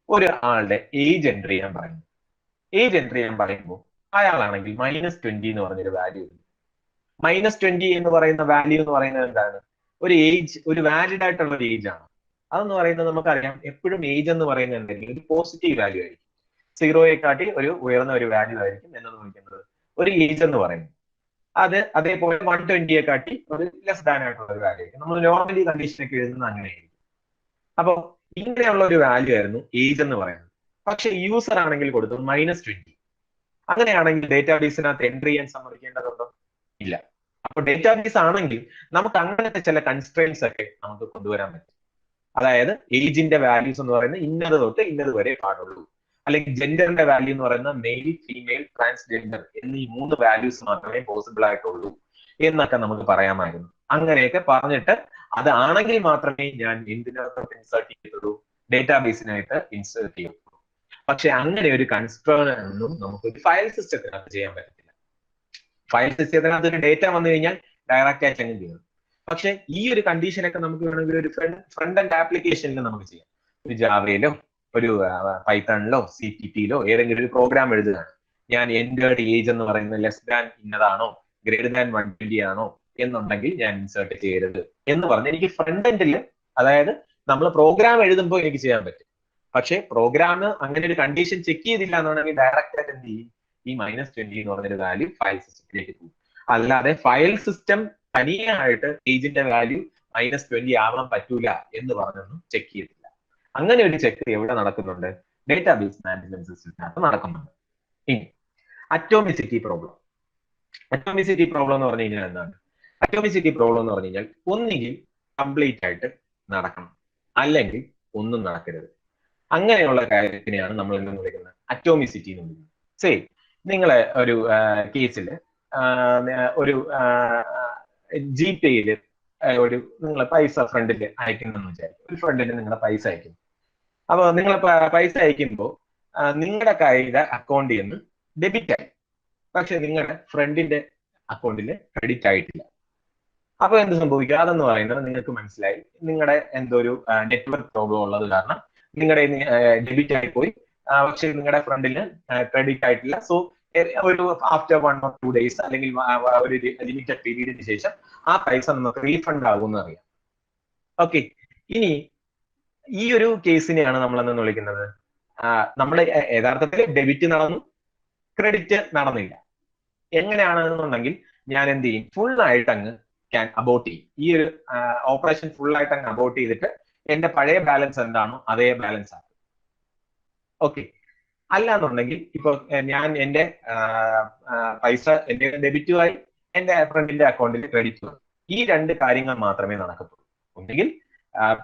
ഒരു ആളുടെ ഏജ് എൻട്രി ചെയ്യാൻ പറയുന്നു. ഏജ് എൻട്രി ചെയ്യാൻ പറയുമ്പോൾ അയാളാണെങ്കിൽ -20 എന്ന് പറഞ്ഞൊരു വാല്യൂ ഉണ്ട്. -20 എന്ന് പറയുന്ന വാല്യൂ എന്ന് പറയുന്നത് എന്താണ്? ഒരു ഏജ്, ഒരു വാലിഡ് ആയിട്ടുള്ള ഒരു ഏജ് ആണ്. അതെന്ന് പറയുന്നത് നമുക്കറിയാം, എപ്പോഴും ഏജ് എന്ന് പറയുന്നത് എന്തായിരിക്കും, ഒരു പോസിറ്റീവ് വാല്യൂ ആയിരിക്കും. 0യെ കാട്ടി ഒരു ഉയർന്ന ഒരു വാല്യൂ ആയിരിക്കും എന്ന് വിളിക്കുന്നത് ഒരു ഏജ് എന്ന് പറയുന്നത്. അതേപോലെ 120യെ കാട്ടി ഒരു ലെസ് ദാൻ ആയിട്ടുള്ള ഒരു വാല്യൂ ആയിരിക്കും. നമ്മൾ നോർമലി കണ്ടീഷനൊക്കെ എഴുതുന്നത് അങ്ങനെയായിരിക്കും. അപ്പോൾ ഇങ്ങനെയുള്ള ഒരു വാല്യൂ ആയിരുന്നു ഏജ് എന്ന് പറയുന്നത്. പക്ഷെ യൂസർ ആണെങ്കിൽ കൊടുത്തത് -20. അങ്ങനെയാണെങ്കിൽ ഡേറ്റാബേസിനകത്ത് എൻട്രി ചെയ്യാൻ സമ്മതിക്കേണ്ടതുണ്ടോ? ഇല്ല. അപ്പൊ ഡേറ്റാബേസ് ആണെങ്കിൽ നമുക്ക് അങ്ങനത്തെ ചില കൺസ്ട്രെയിൻസ് ഒക്കെ നമുക്ക് കൊണ്ടുവരാൻ പറ്റും. അതായത് ഏജിന്റെ വാല്യൂസ് എന്ന് പറയുന്നത് ഇന്നത് തൊട്ട് ഇന്നത് വരെ പാടുള്ളൂ, അല്ലെങ്കിൽ ജെൻഡറിന്റെ വാല്യൂ എന്ന് പറയുന്നത് മെയിൽ, ഫീമെയിൽ, ട്രാൻസ്ജെൻഡർ എന്നീ 3 വാല്യൂസ് മാത്രമേ പോസിബിൾ ആയിട്ടുള്ളൂ എന്നൊക്കെ നമുക്ക് പറയാമായിരുന്നു. അങ്ങനെയൊക്കെ പറഞ്ഞിട്ട് അതാണെങ്കിൽ മാത്രമേ ഞാൻ എന്തിനകത്ത് ഇൻസേർട്ട് ചെയ്യത്തുള്ളൂ, ഡേറ്റാബേസിനായിട്ട് ഇൻസേർട്ട് ചെയ്യത്തുള്ളൂ. പക്ഷെ അങ്ങനെ ഒരു കൺസ്ട്രെയിൻ ഒന്നും നമുക്ക് ഒരു ഫയൽ സിസ്റ്റത്തിനകത്ത് ചെയ്യാൻ പറ്റത്തില്ല. ഫയൽ സിസ്റ്റത്തിനകത്ത് ഒരു ഡേറ്റ വന്നു കഴിഞ്ഞാൽ ഡയറക്റ്റ് ആയിട്ട് അങ്ങ് ചെയ്യണം. പക്ഷെ ഈ ഒരു കണ്ടീഷനൊക്കെ നമുക്ക് വേണമെങ്കിൽ ഒരു ഫ്രണ്ട് എൻഡ് ആപ്ലിക്കേഷനിൽ നമുക്ക് ചെയ്യാം. ഒരു ജാവയിലോ ഒരു പൈത്തണിലോ CPP-യിലോ ഏതെങ്കിലും ഒരു പ്രോഗ്രാം എഴുതുകയാണ്. ഞാൻ എന്റേർഡ് ഏജ് എന്ന് പറയുന്നത് ലെസ് ദാൻ ഇന്നതാണോ ഗ്രേറ്റർ ദാൻ 120 ആണോ എന്നുണ്ടെങ്കിൽ ഞാൻ ഇൻസേർട്ട് ചെയ്യരുത് എന്ന് പറഞ്ഞ് എനിക്ക് ഫ്രണ്ട് എൻഡിൽ, അതായത് നമ്മൾ പ്രോഗ്രാം എഴുതുമ്പോൾ എനിക്ക് ചെയ്യാൻ പറ്റും. പക്ഷെ പ്രോഗ്രാം അങ്ങനെ ഒരു കണ്ടീഷൻ ചെക്ക് ചെയ്തില്ല എന്നുണ്ടെങ്കിൽ ഡയറക്റ്റ് ആയിട്ട് എന്ത് ചെയ്യും, ഈ -20 എന്ന് പറഞ്ഞൊരു വാല്യൂ ഫയൽ സിസ്റ്റത്തിലേക്ക് പോകും. അല്ലാതെ ഫയൽ സിസ്റ്റം തനിയായിട്ട് ഏജിന്റെ വാല്യൂ -20 ആവാൻ പറ്റൂല എന്ന് പറഞ്ഞൊന്നും ചെക്ക് ചെയ്തില്ല. അങ്ങനെ ഒരു ചെക്ക് എവിടെ നടക്കുന്നുണ്ട്, ഡേറ്റാബേസ് മാനേജ്മെന്റ് സിസ്റ്റത്തിനകത്ത് നടക്കുന്നുണ്ട്. ഇനി അറ്റോമിസിറ്റി പ്രോബ്ലം. അറ്റോമിസിറ്റി പ്രോബ്ലം എന്ന് പറഞ്ഞു കഴിഞ്ഞാൽ എന്താണ്? അറ്റോമിസിറ്റി പ്രോബ്ലം എന്ന് പറഞ്ഞു കഴിഞ്ഞാൽ ഒന്നുകിൽ കംപ്ലീറ്റ് ആയിട്ട് നടക്കണം, അല്ലെങ്കിൽ ഒന്നും നടക്കരുത്. അങ്ങനെയുള്ള കാര്യത്തിനെയാണ് നമ്മൾ എന്തെന്ന് വിളിക്കുന്നത്, അറ്റോമിസിറ്റി എന്ന് വിളിക്കുന്നത്. സേ നിങ്ങളെ ഒരു കേസിൽ ഒരു GPayയിൽ ഒരു നിങ്ങൾ പൈസ ഫ്രണ്ടിൽ അയക്കുന്നെന്ന് വിചാരിക്കും. ഒരു ഫ്രണ്ടിന് നിങ്ങൾ പൈസ അയക്കുന്നു. അപ്പൊ നിങ്ങൾ പൈസ അയക്കുമ്പോൾ നിങ്ങളുടെ കയ്യിലെ അക്കൗണ്ടിൽ നിന്ന് ഡെബിറ്റ് ആയി, പക്ഷെ നിങ്ങളുടെ ഫ്രണ്ടിന്റെ അക്കൗണ്ടിൽ ക്രെഡിറ്റ് ആയിട്ടില്ല. അപ്പൊ എന്ത് സംഭവിക്കുക, അതെന്ന് പറയുന്നത് നിങ്ങൾക്ക് മനസ്സിലായി, നിങ്ങളുടെ എന്തോ ഒരു നെറ്റ്വർക്ക് പ്രോബ്ലം ഉള്ളത് കാരണം നിങ്ങളുടെ ഡെബിറ്റ് ആയി പോയി, പക്ഷെ നിങ്ങളുടെ ഫ്രണ്ടിന് ക്രെഡിറ്റ് ആയിട്ടില്ല. സോ ഒരു ആഫ്റ്റർ 1 or 2 days അല്ലെങ്കിൽ ഒരു ലിമിറ്റഡ് പീരീഡിന് ശേഷം ആ പൈസ നമുക്ക് റീഫണ്ട് ആകുമെന്ന് അറിയാം. ഓക്കെ, ഇനി ഈ ഒരു കേസിനെയാണ് നമ്മൾ എന്ന് വിളിക്കുന്നത്, നമ്മൾ യഥാർത്ഥത്തിൽ ഡെബിറ്റ് നടന്നു, ക്രെഡിറ്റ് നടന്നില്ല. എങ്ങനെയാണെന്നുണ്ടെങ്കിൽ ഞാൻ എന്ത് ചെയ്യും, ഫുൾ ആയിട്ട് അങ്ങ് അബോട്ട് ചെയ്യും. ഈ ഒരു ഓപ്പറേഷൻ ഫുൾ ആയിട്ട് അങ്ങ് അബോട്ട് ചെയ്തിട്ട് എന്റെ പഴയ ബാലൻസ് എന്താണോ അതേ ബാലൻസ് ആക്കും. ഓക്കെ, അല്ലാന്നുണ്ടെങ്കിൽ ഇപ്പൊ ഞാൻ എന്റെ പൈസ എന്റെ ഡെബിറ്റുമായി എന്റെ ഫ്രണ്ടിന്റെ അക്കൗണ്ടിൽ ക്രെഡിറ്റ്, ഈ 2 കാര്യങ്ങൾ മാത്രമേ നടക്കത്തുള്ളൂ. ഒന്നുകിൽ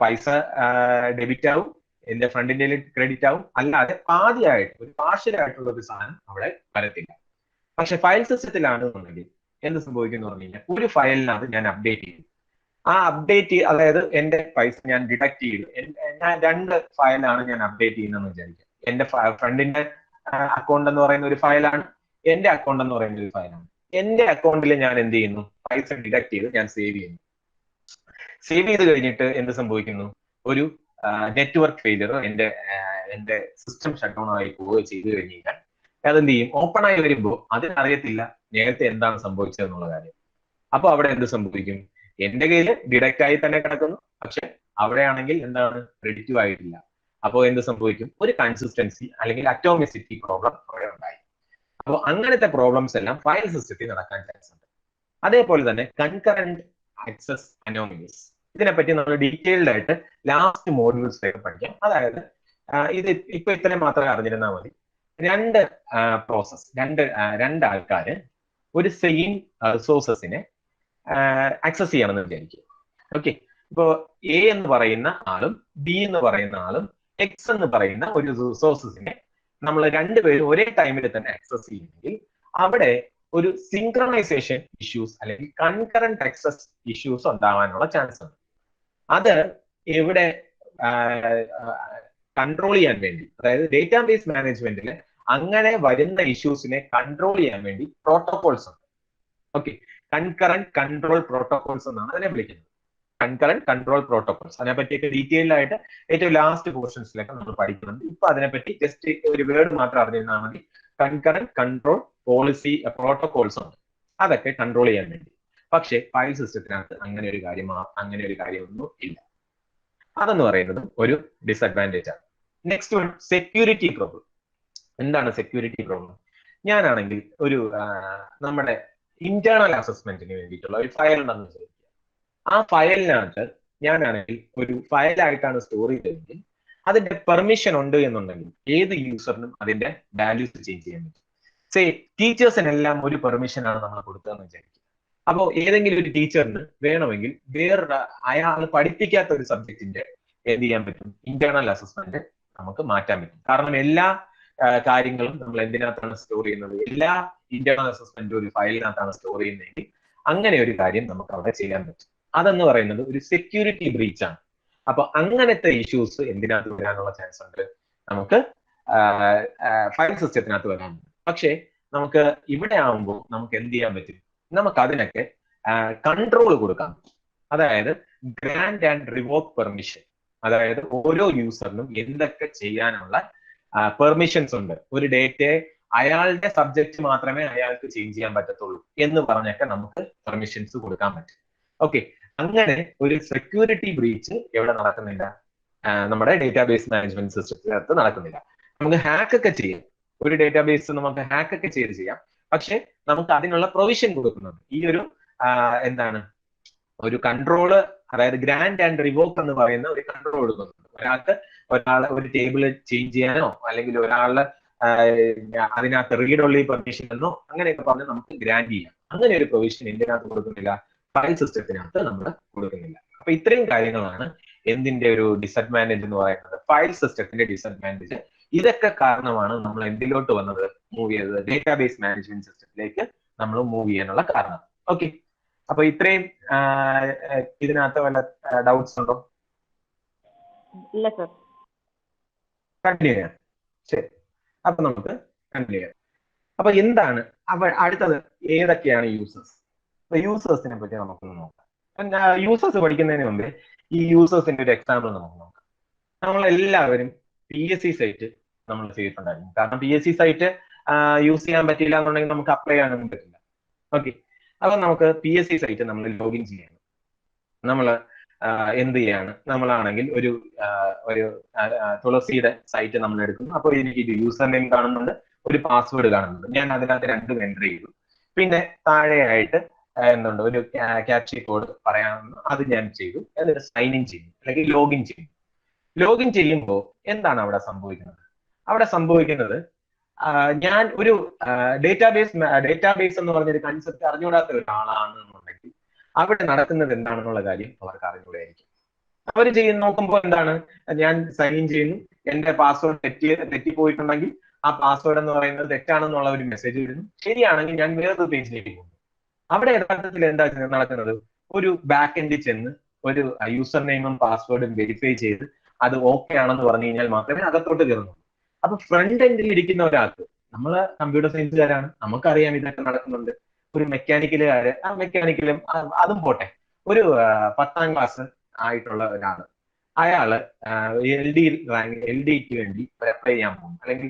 പൈസ ഡെബിറ്റ് ആവും, എന്റെ ഫ്രണ്ടിന്റെ ക്രെഡിറ്റ് ആവും, അല്ലാതെ പാതിയായിട്ട് ഒരു പാർഷ്യലായിട്ടുള്ള ഒരു സാധനം അവിടെ വരത്തില്ല. പക്ഷെ ഫയൽ സിസ്റ്റത്തിലാണെന്നുണ്ടെങ്കിൽ എന്ത് സംഭവിക്കുന്നു പറഞ്ഞു കഴിഞ്ഞാൽ, ഒരു ഫയലിനകത്ത് ഞാൻ അപ്ഡേറ്റ് ചെയ്തു. ആ അപ്ഡേറ്റ്, അതായത് എന്റെ പൈസ ഞാൻ ഡിഡക്ട് ചെയ്തു, ഞാൻ 2 ഫയലാണ് ഞാൻ അപ്ഡേറ്റ് ചെയ്യുന്നതെന്ന് വിചാരിക്കാം. എന്റെ ഫ്രണ്ടിന്റെ അക്കൗണ്ട് എന്ന് പറയുന്ന ഒരു ഫയലാണ്, എന്റെ അക്കൗണ്ട് എന്ന് പറയുന്ന ഒരു ഫയലാണ്. എന്റെ അക്കൗണ്ടിൽ ഞാൻ എന്ത് ചെയ്യുന്നു, പൈസ ഡിഡക്ട് ചെയ്ത് ഞാൻ സേവ് ചെയ്യുന്നു. സേവ് ചെയ്ത് കഴിഞ്ഞിട്ട് എന്ത് സംഭവിക്കുന്നു, ഒരു നെറ്റ്വർക്ക് ഫെയിലിയർ, എന്റെ സിസ്റ്റം ഷട്ട് ഡൗൺ ആയി പോവുകയോ ചെയ്തു കഴിഞ്ഞ് കഴിഞ്ഞാൽ അതെന്ത് ചെയ്യും, ഓപ്പൺ ആയി വരുമ്പോൾ അതിനറിയത്തില്ല നേരത്തെ എന്താണ് സംഭവിച്ചത് എന്നുള്ള കാര്യം. അപ്പൊ അവിടെ എന്ത് സംഭവിക്കും, എന്റെ കയ്യിൽ ഡിഡക്റ്റ് ആയി തന്നെ കിടക്കുന്നു, പക്ഷെ അവിടെയാണെങ്കിൽ എന്താണ്, ക്രെഡിറ്റും ആയിട്ടില്ല. അപ്പോൾ എന്ത് സംഭവിക്കും, ഒരു കൺസിസ്റ്റൻസി അല്ലെങ്കിൽ അറ്റോമിസിറ്റി പ്രോബ്ലം അവിടെ ഉണ്ടായി. അപ്പോൾ അങ്ങനത്തെ പ്രോബ്ലംസ് എല്ലാം ഫയൽ സിസ്റ്റത്തിൽ നടക്കാൻ ചാൻസ് ഉണ്ട്. അതേപോലെ തന്നെ കൺകറന്റ് ആക്സസ് അനോമലീസ്, ഇതിനെപ്പറ്റി നമ്മൾ ഡീറ്റെയിൽഡ് ആയിട്ട് ലാസ്റ്റ് മോഡ്യൂൾസിലേക്ക് പഠിക്കാം. അതായത് ഇത് ഇപ്പൊ ഇത്രയും മാത്രമേ അറിഞ്ഞിരുന്നാൽ മതി. 2 പ്രോസസ്, രണ്ട് ആൾക്കാര് ഒരു സെയിം റിസോഴ്സസിനെ ആക്സസ് ചെയ്യണമെന്ന് വിചാരിക്കുക. ഓക്കെ, ഇപ്പോ A എന്ന് പറയുന്ന ആളും B എന്ന് പറയുന്ന ആളും X എന്ന് പറയുന്ന ഒരു റിസോഴ്സസിനെ നമ്മൾ 2 പേരും ഒരേ ടൈമിൽ തന്നെ ആക്സസ് ചെയ്യുമെങ്കിൽ അവിടെ ഒരു സിങ്ക്രണൈസേഷൻ ഇഷ്യൂസ് അല്ലെങ്കിൽ കൺകറന്റ് ആക്സസ് ഇഷ്യൂസ് ഉണ്ടാവാനുള്ള ചാൻസ് ഉണ്ട്. അത് എവിടെ കൺട്രോൾ ചെയ്യാൻ വേണ്ടി, അതായത് ഡേറ്റാബേസ് മാനേജ്മെന്റിൽ അങ്ങനെ വരുന്ന ഇഷ്യൂസിനെ കൺട്രോൾ ചെയ്യാൻ വേണ്ടി പ്രോട്ടോകോൾസ് ഉണ്ട്. ഓക്കെ, കൺകറന്റ് കൺട്രോൾ പ്രോട്ടോകോൾസ് എന്നാണ് അതിനെ വിളിക്കുന്നത്. കൺകറന്റ് കൺട്രോൾ പ്രോട്ടോകോൾസ്, അതിനെപ്പറ്റിയൊക്കെ ഡീറ്റെയിൽഡ് ആയിട്ട് ഏറ്റവും ലാസ്റ്റ് പോർഷൻസിലൊക്കെ നമ്മൾ പഠിക്കുന്നുണ്ട്. ഇപ്പൊ അതിനെപ്പറ്റി ജസ്റ്റ് ഒരു വേർഡ് മാത്രം അറിഞ്ഞിരുന്നാൽ മതി. കൺകറന്റ് കൺട്രോൾ പോളിസി പ്രോട്ടോകോൾസ് ഉണ്ട്, അതൊക്കെ കൺട്രോൾ ചെയ്യാൻ വേണ്ടി. പക്ഷെ ഫയൽ സിസ്റ്റത്തിനകത്ത് അങ്ങനെ ഒരു കാര്യമൊന്നും ഇല്ല. അതെന്ന് പറയുന്നത് ഒരു ഡിസഡ്വാൻറ്റേജ് ആണ്. Next one, security problem. എന്താണ് സെക്യൂരിറ്റി പ്രോബ്ലം? ഞാനാണെങ്കിൽ ഒരു നമ്മുടെ ഇന്റേണൽ അസസ്മെന്റിന് വേണ്ടിയിട്ടുള്ള ഒരു ഫയൽ ഉണ്ടെന്ന് വിചാരിക്കുക. ആ ഫയലിനകത്ത് ഞാനാണെങ്കിൽ ഒരു ഫയലായിട്ടാണ് സ്റ്റോർ ചെയ്തതെങ്കിൽ അതിന്റെ പെർമിഷൻ ഉണ്ട് എന്നുണ്ടെങ്കിൽ ഏത് യൂസറിനും അതിന്റെ വാല്യൂസ് ചേഞ്ച് ചെയ്യാൻ പറ്റും. ടീച്ചേഴ്സിനെല്ലാം ഒരു പെർമിഷനാണ് നമ്മൾ കൊടുത്തതെന്ന് വിചാരിക്കുക. അപ്പോൾ ഏതെങ്കിലും ഒരു ടീച്ചറിന് വേണമെങ്കിൽ വേറൊരു അയാൾ പഠിപ്പിക്കാത്ത ഒരു സബ്ജക്റ്റിന്റെ എന്ത് ചെയ്യാൻ പറ്റും, ഇന്റേണൽ അസസ്മെന്റ് നമുക്ക് മാറ്റാൻ പറ്റും. കാരണം എല്ലാ കാര്യങ്ങളും നമ്മൾ എന്തിനകത്താണ് സ്റ്റോർ ചെയ്യുന്നത്, എല്ലാ ഇന്റേണൽ അസസ്മെന്റും ഒരു ഫയലിനകത്താണ് സ്റ്റോർ ചെയ്യുന്നതെങ്കിൽ അങ്ങനെ ഒരു കാര്യം നമുക്ക് അവിടെ ചെയ്യാൻ പറ്റും. അതെന്ന് പറയുന്നത് ഒരു സെക്യൂരിറ്റി ബ്രീച്ച് ആണ്. അപ്പൊ അങ്ങനത്തെ ഇഷ്യൂസ് എന്തിനകത്ത് വരാനുള്ള ചാൻസ് ഉണ്ട്, നമുക്ക് ഫയൽ സിസ്റ്റത്തിനകത്ത് വരാനുണ്ട്. പക്ഷേ നമുക്ക് ഇവിടെ ആവുമ്പോൾ നമുക്ക് എന്ത് ചെയ്യാൻ പറ്റും, നമുക്ക് അതിനൊക്കെ കൺട്രോൾ കൊടുക്കാം. അതായത് ഗ്രാൻഡ് ആൻഡ് റിവോക്ക് പെർമിഷൻ, അതായത് ഓരോ യൂസറിനും എന്തൊക്കെ ചെയ്യാനുള്ള പെർമിഷൻസ് ഉണ്ട്. ഒരു ഡേറ്റയെ അയാളുടെ സബ്ജക്റ്റ് മാത്രമേ അയാൾക്ക് ചേഞ്ച് ചെയ്യാൻ പറ്റത്തുള്ളൂ എന്ന് പറഞ്ഞൊക്കെ നമുക്ക് പെർമിഷൻസ് കൊടുക്കാൻ പറ്റും. ഓക്കെ, അങ്ങനെ ഒരു സെക്യൂരിറ്റി ബ്രീച്ച് എവിടെ നടക്കുന്നില്ല, നമ്മുടെ ഡേറ്റാബേസ് മാനേജ്മെന്റ് സിസ്റ്റത്തിനകത്ത് നടക്കുന്നില്ല. നമുക്ക് ഹാക്ക് ഒക്കെ ചെയ്യാം, ഒരു ഡേറ്റാബേസ് നമുക്ക് ഹാക്ക് ഒക്കെ ചെയ്ത് ചെയ്യാം. പക്ഷെ നമുക്ക് അതിനുള്ള പ്രൊവിഷൻ കൊടുക്കുന്നുണ്ട്. ഈ ഒരു എന്താണ് ഒരു കൺട്രോള്, അതായത് ഗ്രാൻഡ് ആൻഡ് റിവോക്ക് എന്ന് പറയുന്ന ഒരു കൺട്രോൾ കൊടുക്കുന്നുണ്ട്. ഒരാളെ ഒരു ടേബിൾ ചേഞ്ച് ചെയ്യാനോ അല്ലെങ്കിൽ ഒരാളെ അതിനകത്ത് റീഡ് ഓൺലി പെർമിഷൻ എന്നോ അങ്ങനെയൊക്കെ പറഞ്ഞ് നമുക്ക് ഗ്രാൻഡ് ചെയ്യാം. അങ്ങനെ ഒരു പ്രൊവിഷൻ എന്തിനകത്ത് കൊടുക്കുന്നില്ല, ഫയൽ സിസ്റ്റത്തിനകത്ത് നമ്മൾ കൊടുക്കുന്നില്ല. അപ്പൊ ഇത്രയും കാര്യങ്ങളാണ് എന്തിന്റെ ഒരു ഡിസഡ്വാൻറ്റേജ് എന്ന് പറയുന്നത്, ഫയൽ സിസ്റ്റത്തിന്റെ ഡിസഡ്വാൻറ്റേജ്. ഇതൊക്കെ കാരണമാണ് നമ്മൾ എന്തിലോട്ട് വന്നത്, മൂവ് ചെയ്തത് ഡേറ്റാബേസ് മാനേജ്മെന്റ് സിസ്റ്റത്തിലേക്ക് നമ്മൾ മൂവ് ചെയ്യാനുള്ള കാരണം. ഓക്കെ, അപ്പൊ ഇത്രയും ഇതിനകത്ത് വല്ല ഡൗട്ട്സ് ഉണ്ടോ? ഇല്ല സർ. കണ്ടിന്യൂ ചെയ്യാം. ശരി, അപ്പൊ നമുക്ക് കണ്ടിന്യൂ ചെയ്യാം. അപ്പൊ എന്താണ് അടുത്തത്, ഏതൊക്കെയാണ് യൂസേഴ്സ്? അപ്പൊ യൂസേഴ്സിനെ പറ്റി നമുക്കൊന്ന് നോക്കാം. യൂസേഴ്സ് പഠിക്കുന്നതിന് മുമ്പേ ഈ യൂസേഴ്സിന്റെ ഒരു എക്സാമ്പിൾ നമുക്ക് നോക്കാം. നമ്മളെല്ലാവരും PSC സൈറ്റ് നമ്മൾ ചെയ്തിട്ടുണ്ടായിരുന്നു. കാരണം PSC സൈറ്റ് യൂസ് ചെയ്യാൻ പറ്റില്ല എന്നുണ്ടെങ്കിൽ നമുക്ക് അപ്ലൈ ചെയ്യാനൊന്നും പറ്റില്ല. ഓക്കെ, അപ്പൊ നമുക്ക് PSC സൈറ്റ് നമ്മൾ ലോഗിൻ ചെയ്യണം. നമ്മൾ എന്ത് ചെയ്യാണ്, നമ്മളാണെങ്കിൽ ഒരു തുളസിയുടെ സൈറ്റ് നമ്മൾ എടുക്കുന്നു. അപ്പോൾ എനിക്ക് ഇത് യൂസർ നെയിം കാണുന്നുണ്ട്, ഒരു പാസ്വേഡ് കാണുന്നുണ്ട്. ഞാൻ അതിനകത്ത് രണ്ടും എൻ്റർ ചെയ്തു. പിന്നെ താഴെയായിട്ട് എന്തുണ്ട്, ഒരു ക്യാപ്ച കോഡ് പറയാമെന്ന് അത് ഞാൻ ചെയ്തു. എന്നിട്ട് സൈൻ ഇൻ ചെയ്യും അല്ലെങ്കിൽ ലോഗിൻ ചെയ്യും. ലോഗിൻ ചെയ്യുമ്പോൾ എന്താണ് അവിടെ സംഭവിക്കുന്നത്? അവിടെ സംഭവിക്കുന്നത് ഞാൻ ഒരു ഡേറ്റാബേസ് എന്ന് പറഞ്ഞൊരു കൺസെപ്റ്റ് അറിഞ്ഞുകൂടാത്ത ഒരാളാണെന്നുണ്ടെങ്കിൽ അവിടെ നടക്കുന്നത് എന്താണെന്നുള്ള കാര്യം അവർക്ക് അറിഞ്ഞുകൂടായിരിക്കും. അവർ നോക്കുമ്പോൾ എന്താണ്, ഞാൻ സൈൻ ഇൻ ചെയ്യുന്നു, എന്റെ പാസ്വേഡ് തെറ്റിപ്പോയിട്ടുണ്ടെങ്കിൽ ആ പാസ്വേഡ് എന്ന് പറയുന്നത് തെറ്റാണെന്നുള്ള ഒരു മെസ്സേജ് വരുന്നു. ശരിയാണെങ്കിൽ ഞാൻ വേറൊരു പേജിലേക്ക് പോകുന്നു. അവിടെ യഥാർത്ഥത്തിൽ എന്താ നടക്കുന്നത്, ഒരു ബാക്ക് എൻഡിൽ ചെന്ന് ഒരു യൂസർ നെയിമും പാസ്വേഡും വെരിഫൈ ചെയ്ത് അത് ഓക്കെ ആണെന്ന് പറഞ്ഞു കഴിഞ്ഞാൽ മാത്രമേ അകത്തോട്ട് കയറുന്നുള്ളൂ. അപ്പൊ ഫ്രണ്ട് എൻഡിൽ ഇരിക്കുന്ന ഒരാൾക്ക്, നമ്മള് കമ്പ്യൂട്ടർ സയൻസുകാരാണ്, നമുക്കറിയാം ഇതൊക്കെ നടക്കുന്നുണ്ട്. ഒരു മെക്കാനിക്കലുകാര്, ആ മെക്കാനിക്കലും അതും പോട്ടെ, ഒരു 10ാം ക്ലാസ് ആയിട്ടുള്ള ഒരാള്, അയാള് LD-ക്ക് വേണ്ടി അപ്ലൈ ചെയ്യാൻ പോകും, അല്ലെങ്കിൽ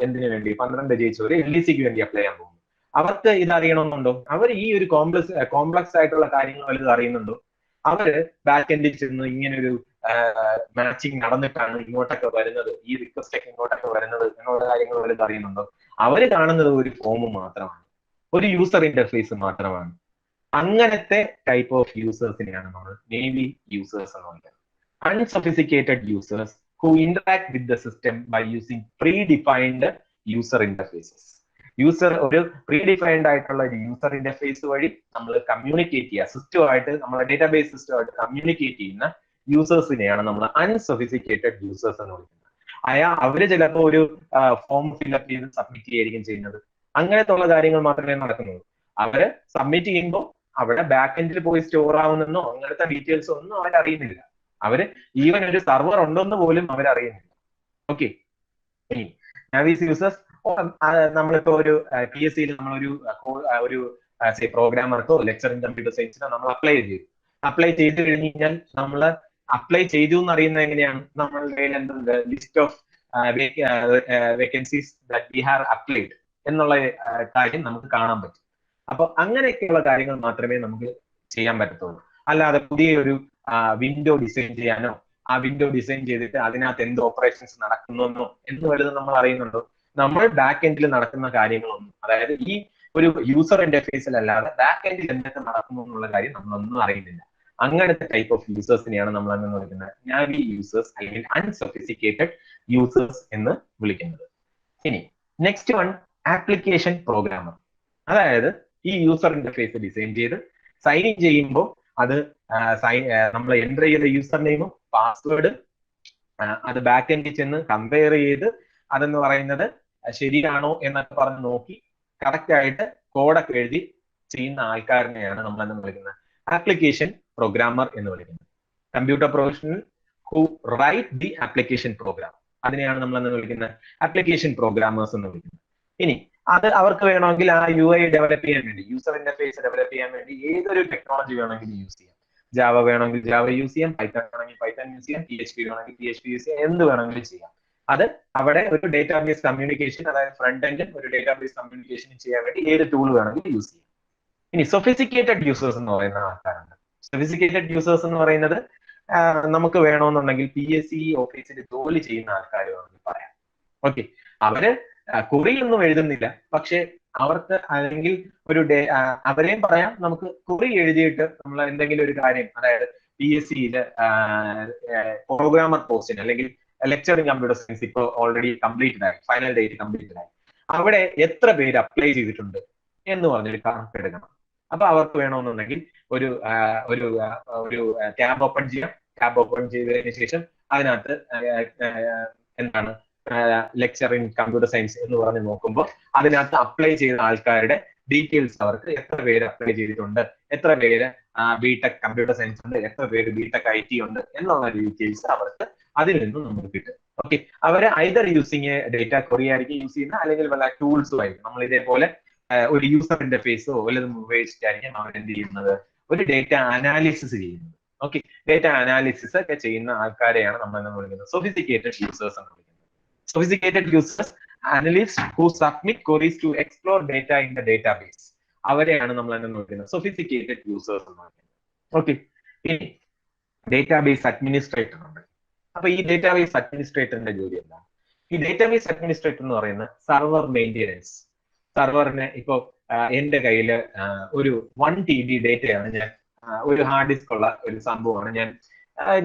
എന്തിനു വേണ്ടി 12 ജയിച്ച ഒരു LDCക്ക് വേണ്ടി അപ്ലൈ ചെയ്യാൻ പോകും. അവർക്ക് ഇത് അറിയണമെന്നുണ്ടോ? അവർ ഈ ഒരു കോംപ്ലക്സ് ആയിട്ടുള്ള കാര്യങ്ങൾ വലുത് അറിയുന്നുണ്ടോ? അവര് ബാക്ക് എൻഡിൽ ചെന്ന് ഇങ്ങനൊരു മാച്ചിങ് നടന്നിട്ടാണ് ഇങ്ങോട്ടൊക്കെ വരുന്നത്, ഈ റിക്വസ്റ്റ് ഒക്കെ ഇങ്ങോട്ടൊക്കെ വരുന്നത് എന്നുള്ള കാര്യങ്ങൾ വലുത് അറിയുന്നുണ്ടോ? അവര് കാണുന്നത് ഒരു ഫോം മാത്രമാണ്, ഒരു യൂസർ ഇന്റർഫേസ് മാത്രമാണ്. അങ്ങനത്തെ ടൈപ്പ് ഓഫ് യൂസേഴ്സിനെയാണ് നമ്മൾ നേവി യൂസേഴ്സ് എന്ന് പറയുന്നത്. അൺസൊഫിസ്റ്റിക്കേറ്റഡ് users who interact with the system by using predefined user interfaces. User ഒരു പ്രീഡിഫൈൻഡ് ആയിട്ടുള്ള ഒരു യൂസർ ഇന്റർഫേസ് വഴി നമ്മൾ കമ്മ്യൂണിക്കേറ്റ് ചെയ്യുക, സിസ്റ്റമായിട്ട്, നമ്മുടെ ഡേറ്റാബേസ് സിസ്റ്റമായിട്ട് കമ്മ്യൂണിക്കേറ്റ് ചെയ്യുന്ന യൂസേഴ്സിനെയാണ് നമ്മൾ അൺസൊഫിസ്റ്റിക്കേറ്റഡ് യൂസേഴ്സ് എന്ന് വിളിക്കുന്നത്. അവര് ചിലപ്പോൾ ഒരു ഫോം ഫിൽഅപ്പ് ചെയ്ത് സബ്മിറ്റ് ചെയ്യുകയായിരിക്കും ചെയ്യുന്നത്. അങ്ങനത്തെ ഉള്ള കാര്യങ്ങൾ മാത്രമേ നടക്കുന്നുള്ളൂ. അവര് സബ്മിറ്റ് ചെയ്യുമ്പോൾ അവിടെ ബാക്ക് എൻഡിൽ പോയി സ്റ്റോർ ആവുന്നെന്നോ അങ്ങനത്തെ ഡീറ്റെയിൽസ് ഒന്നും അവരറിയുന്നില്ല. അവര് ഈവൻ ഒരു സർവർ ഉണ്ടെന്ന് പോലും അവരറിയുന്നില്ല. ഓക്കെ, ഇനി നാവീസ് യൂസേഴ്സ്, നമ്മളിപ്പോ ഒരു PSCയിൽ നമ്മളൊരു പ്രോഗ്രാമർക്കോ ലെക്ചർ ഇൻ കമ്പ്യൂട്ടർ സയൻസിനോ നമ്മൾ അപ്ലൈ ചെയ്ത് കഴിഞ്ഞ് കഴിഞ്ഞാൽ നമ്മൾ അപ്ലൈ ചെയ്തു എന്ന് അറിയുന്നത് എങ്ങനെയാണ്? നമ്മളുടെ എന്തുണ്ട്, list of vacancies that we have applied എന്നുള്ള കാര്യം നമുക്ക് കാണാൻ പറ്റും. അപ്പൊ അങ്ങനെയൊക്കെയുള്ള കാര്യങ്ങൾ മാത്രമേ നമുക്ക് ചെയ്യാൻ പറ്റത്തുള്ളൂ. അല്ലാതെ പുതിയൊരു വിൻഡോ ഡിസൈൻ ചെയ്യാനോ, ആ വിൻഡോ ഡിസൈൻ ചെയ്തിട്ട് അതിനകത്ത് എന്ത് ഓപ്പറേഷൻസ് നടക്കുന്നെന്നോ എന്ന് വലുതും നമ്മൾ അറിയുന്നുണ്ടോ? നമ്മൾ ബാക്ക് എൻഡിൽ നടക്കുന്ന കാര്യങ്ങളൊന്നും, അതായത് ഈ ഒരു യൂസർ ഇന്റർഫേസിലല്ലാതെ ബാക്ക് എൻഡിൽ എന്തൊക്കെ നടക്കുന്നു എന്നുള്ള കാര്യം നമ്മളൊന്നും അറിയുന്നില്ല. അങ്ങനത്തെ ടൈപ്പ് ഓഫ് യൂസേഴ്സിനെയാണ് നമ്മൾ എന്ന് വിളിക്കുന്നത് നാവി യൂസേഴ്സ് അല്ലെങ്കിൽ അൺസൊഫിസ്റ്റിക്കേറ്റഡ് യൂസേഴ്സ് എന്ന് വിളിക്കുന്നത്. ഇനി നെക്സ്റ്റ് വൺ, ആപ്ലിക്കേഷൻ പ്രോഗ്രാമർ. അതായത് ഈ യൂസർ ഇന്റർഫേസ് ഡിസൈൻ ചെയ്ത് സൈൻ ഇൻ ചെയ്യുമ്പോൾ അത് നമ്മൾ എൻ്റർ ചെയ്ത യൂസർ നെയിമും പാസ്വേഡും അത് ബാക്ക് എൻഡിൽ ചെന്ന് കമ്പയർ ചെയ്ത് അതെന്ന് പറയുന്നത് ശരിയാണോ എന്നൊക്കെ പറഞ്ഞ് നോക്കി കറക്റ്റ് ആയിട്ട് കോഡൊക്കെ എഴുതി ചെയ്യുന്ന ആൾക്കാരനെയാണ് നമ്മൾ എന്ന് വിളിക്കുന്നത് ആപ്ലിക്കേഷൻ പ്രോഗ്രാമർ എന്ന് വിളിക്കുന്നത്. Computer professional who write the application program, അതിനെയാണ് നമ്മൾ എന്ന് വിളിക്കുന്നത് ആപ്ലിക്കേഷൻ പ്രോഗ്രാമേഴ്സ് എന്ന് വിളിക്കുന്നത്. ഇനി അത് അവർക്ക് വേണമെങ്കിൽ ആ UI ഡെവലപ്പ് ചെയ്യാൻ വേണ്ടി, യൂസർ ഇന്റർഫേസ് ഡെവലപ്പ് ചെയ്യാൻ വേണ്ടി ഏതൊരു ടെക്നോളജി വേണമെങ്കിലും യൂസ് ചെയ്യാം. ജാവ വേണമെങ്കിൽ ജാവ യൂസ് ചെയ്യാം, പൈത്തൺ വേണമെങ്കിൽ പൈത്തൺ യൂസ് ചെയ്യാം, PHP വേണമെങ്കിൽ PHP യൂസ് ചെയ്യാം, എന്ത് വേണമെങ്കിലും ചെയ്യാം. അത് അവിടെ ഒരു ഡേറ്റാബേസ് കമ്മ്യൂണിക്കേഷൻ, അതായത് ഫ്രണ്ട് എൻഡും ഒരു ഡേറ്റാബേസ് കമ്മ്യൂണിക്കേഷൻ ചെയ്യാൻ വേണ്ടി ഏത് ടൂൾ വേണമെങ്കിലും യൂസ് ചെയ്യാം. ഇനി സൊഫിസിക്കേറ്റഡ് യൂസേഴ്സ് എന്ന് പറയുന്ന ആൾക്കാരുണ്ട്. സൊഫിസിക്കേറ്റഡ് യൂസേഴ്സ് എന്ന് പറയുന്നത് നമുക്ക് വേണമെന്നുണ്ടെങ്കിൽ PSC ഓഫീസിൽ ജോലി ചെയ്യുന്ന ആൾക്കാർ വേണമെങ്കിൽ പറയാം. ഓക്കെ, അവര് കുറിയൊന്നും എഴുതുന്നില്ല, പക്ഷെ അവർക്ക് അല്ലെങ്കിൽ ഒരു അവരെയും പറയാം, നമുക്ക് കുറി എഴുതിയിട്ട് നമ്മൾ എന്തെങ്കിലും ഒരു കാര്യം, അതായത് PSCയില് പ്രോഗ്രാമർ പോസ്റ്റിന് അല്ലെങ്കിൽ ലെക്ചർ ഇൻ കമ്പ്യൂട്ടർ സയൻസ് ഇപ്പോൾ ഓൾറെഡി കംപ്ലീറ്റഡ് ആയി, ഫൈനൽ ഡേറ്റ് കംപ്ലീറ്റഡ് ആയി, അവിടെ എത്ര പേര് അപ്ലൈ ചെയ്തിട്ടുണ്ട് എന്ന് പറഞ്ഞൊരു കണക്കെടുക്കണം. അപ്പൊ അവർക്ക് വേണമെന്നുണ്ടെങ്കിൽ ഒരു ടാബ് ഓപ്പൺ ചെയ്യാം. ടാബ് ഓപ്പൺ ചെയ്തതിന് ശേഷം അതിനകത്ത് എന്താണ് ലെക്ചർ ഇൻ കമ്പ്യൂട്ടർ സയൻസ് എന്ന് പറഞ്ഞ് നോക്കുമ്പോൾ അതിനകത്ത് അപ്ലൈ ചെയ്ത ആൾക്കാരുടെ ഡീറ്റെയിൽസ്, അവർക്ക് എത്ര പേര് അപ്ലൈ ചെയ്തിട്ടുണ്ട്, എത്ര പേര് ബിടെക് കമ്പ്യൂട്ടർ സയൻസ് ഉണ്ട്, എത്ര പേര് ബിടെക് IT ഉണ്ട് എന്നുള്ള ഡീറ്റെയിൽസ് അവർക്ക് അതിൽ നിന്നും നമുക്ക് കിട്ടും. ഓക്കെ, അവര് ഐദർ യൂസിങ് ഡേറ്റ ക്വറി ആയിരിക്കും യൂസ് ചെയ്യുന്നത്, അല്ലെങ്കിൽ വല്ല ടൂൾസും ആയിരിക്കും. നമ്മൾ ഇതേപോലെ ഒരു യൂസർ ഇന്റർഫേസോ വല്ലതും ഉപയോഗിച്ചിട്ടായിരിക്കും അവർ എന്ത് ചെയ്യുന്നത്, ഒരു ഡേറ്റ അനാലിസിസ് ചെയ്യുന്നത്. ഓക്കെ, ഡേറ്റ അനാലിസിസ് ഒക്കെ ചെയ്യുന്ന ആൾക്കാരെയാണ് നമ്മൾ എന്ന് വിളിക്കുന്നത് സൊഫിസിക്കേറ്റഡ് യൂസേഴ്സ് എന്ന് വിളിക്കുന്നത്. Sophisticated users, analyst who submit queries to explore data in the database, അവരെയാണ് നമ്മൾ എന്ന് വിളിക്കുന്നത് സൊഫിസിക്കേറ്റഡ് യൂസേഴ്സ് എന്ന് പറയുന്നത്. ഓക്കെ, ഇനി ഡേറ്റാബേസ് അഡ്മിനിസ്ട്രേറ്റർ ഉണ്ട്. അപ്പൊ ഈ ഡേറ്റാബേസ് അഡ്മിനിസ്ട്രേറ്ററിന്റെ ജോലി എന്താണ്? ഈ ഡേറ്റാബേസ് അഡ്മിനിസ്ട്രേറ്റർ എന്ന് പറയുന്നത് സർവർ മെയിൻ്റെനൻസ്. സർവറിന് ഇപ്പോ എന്റെ കയ്യിൽ ഒരു 1 TB ഡേറ്റയാണ്, ഞാൻ ഒരു ഹാർഡ് ഡിസ്ക് ഉള്ള ഒരു സംഭവമാണ്.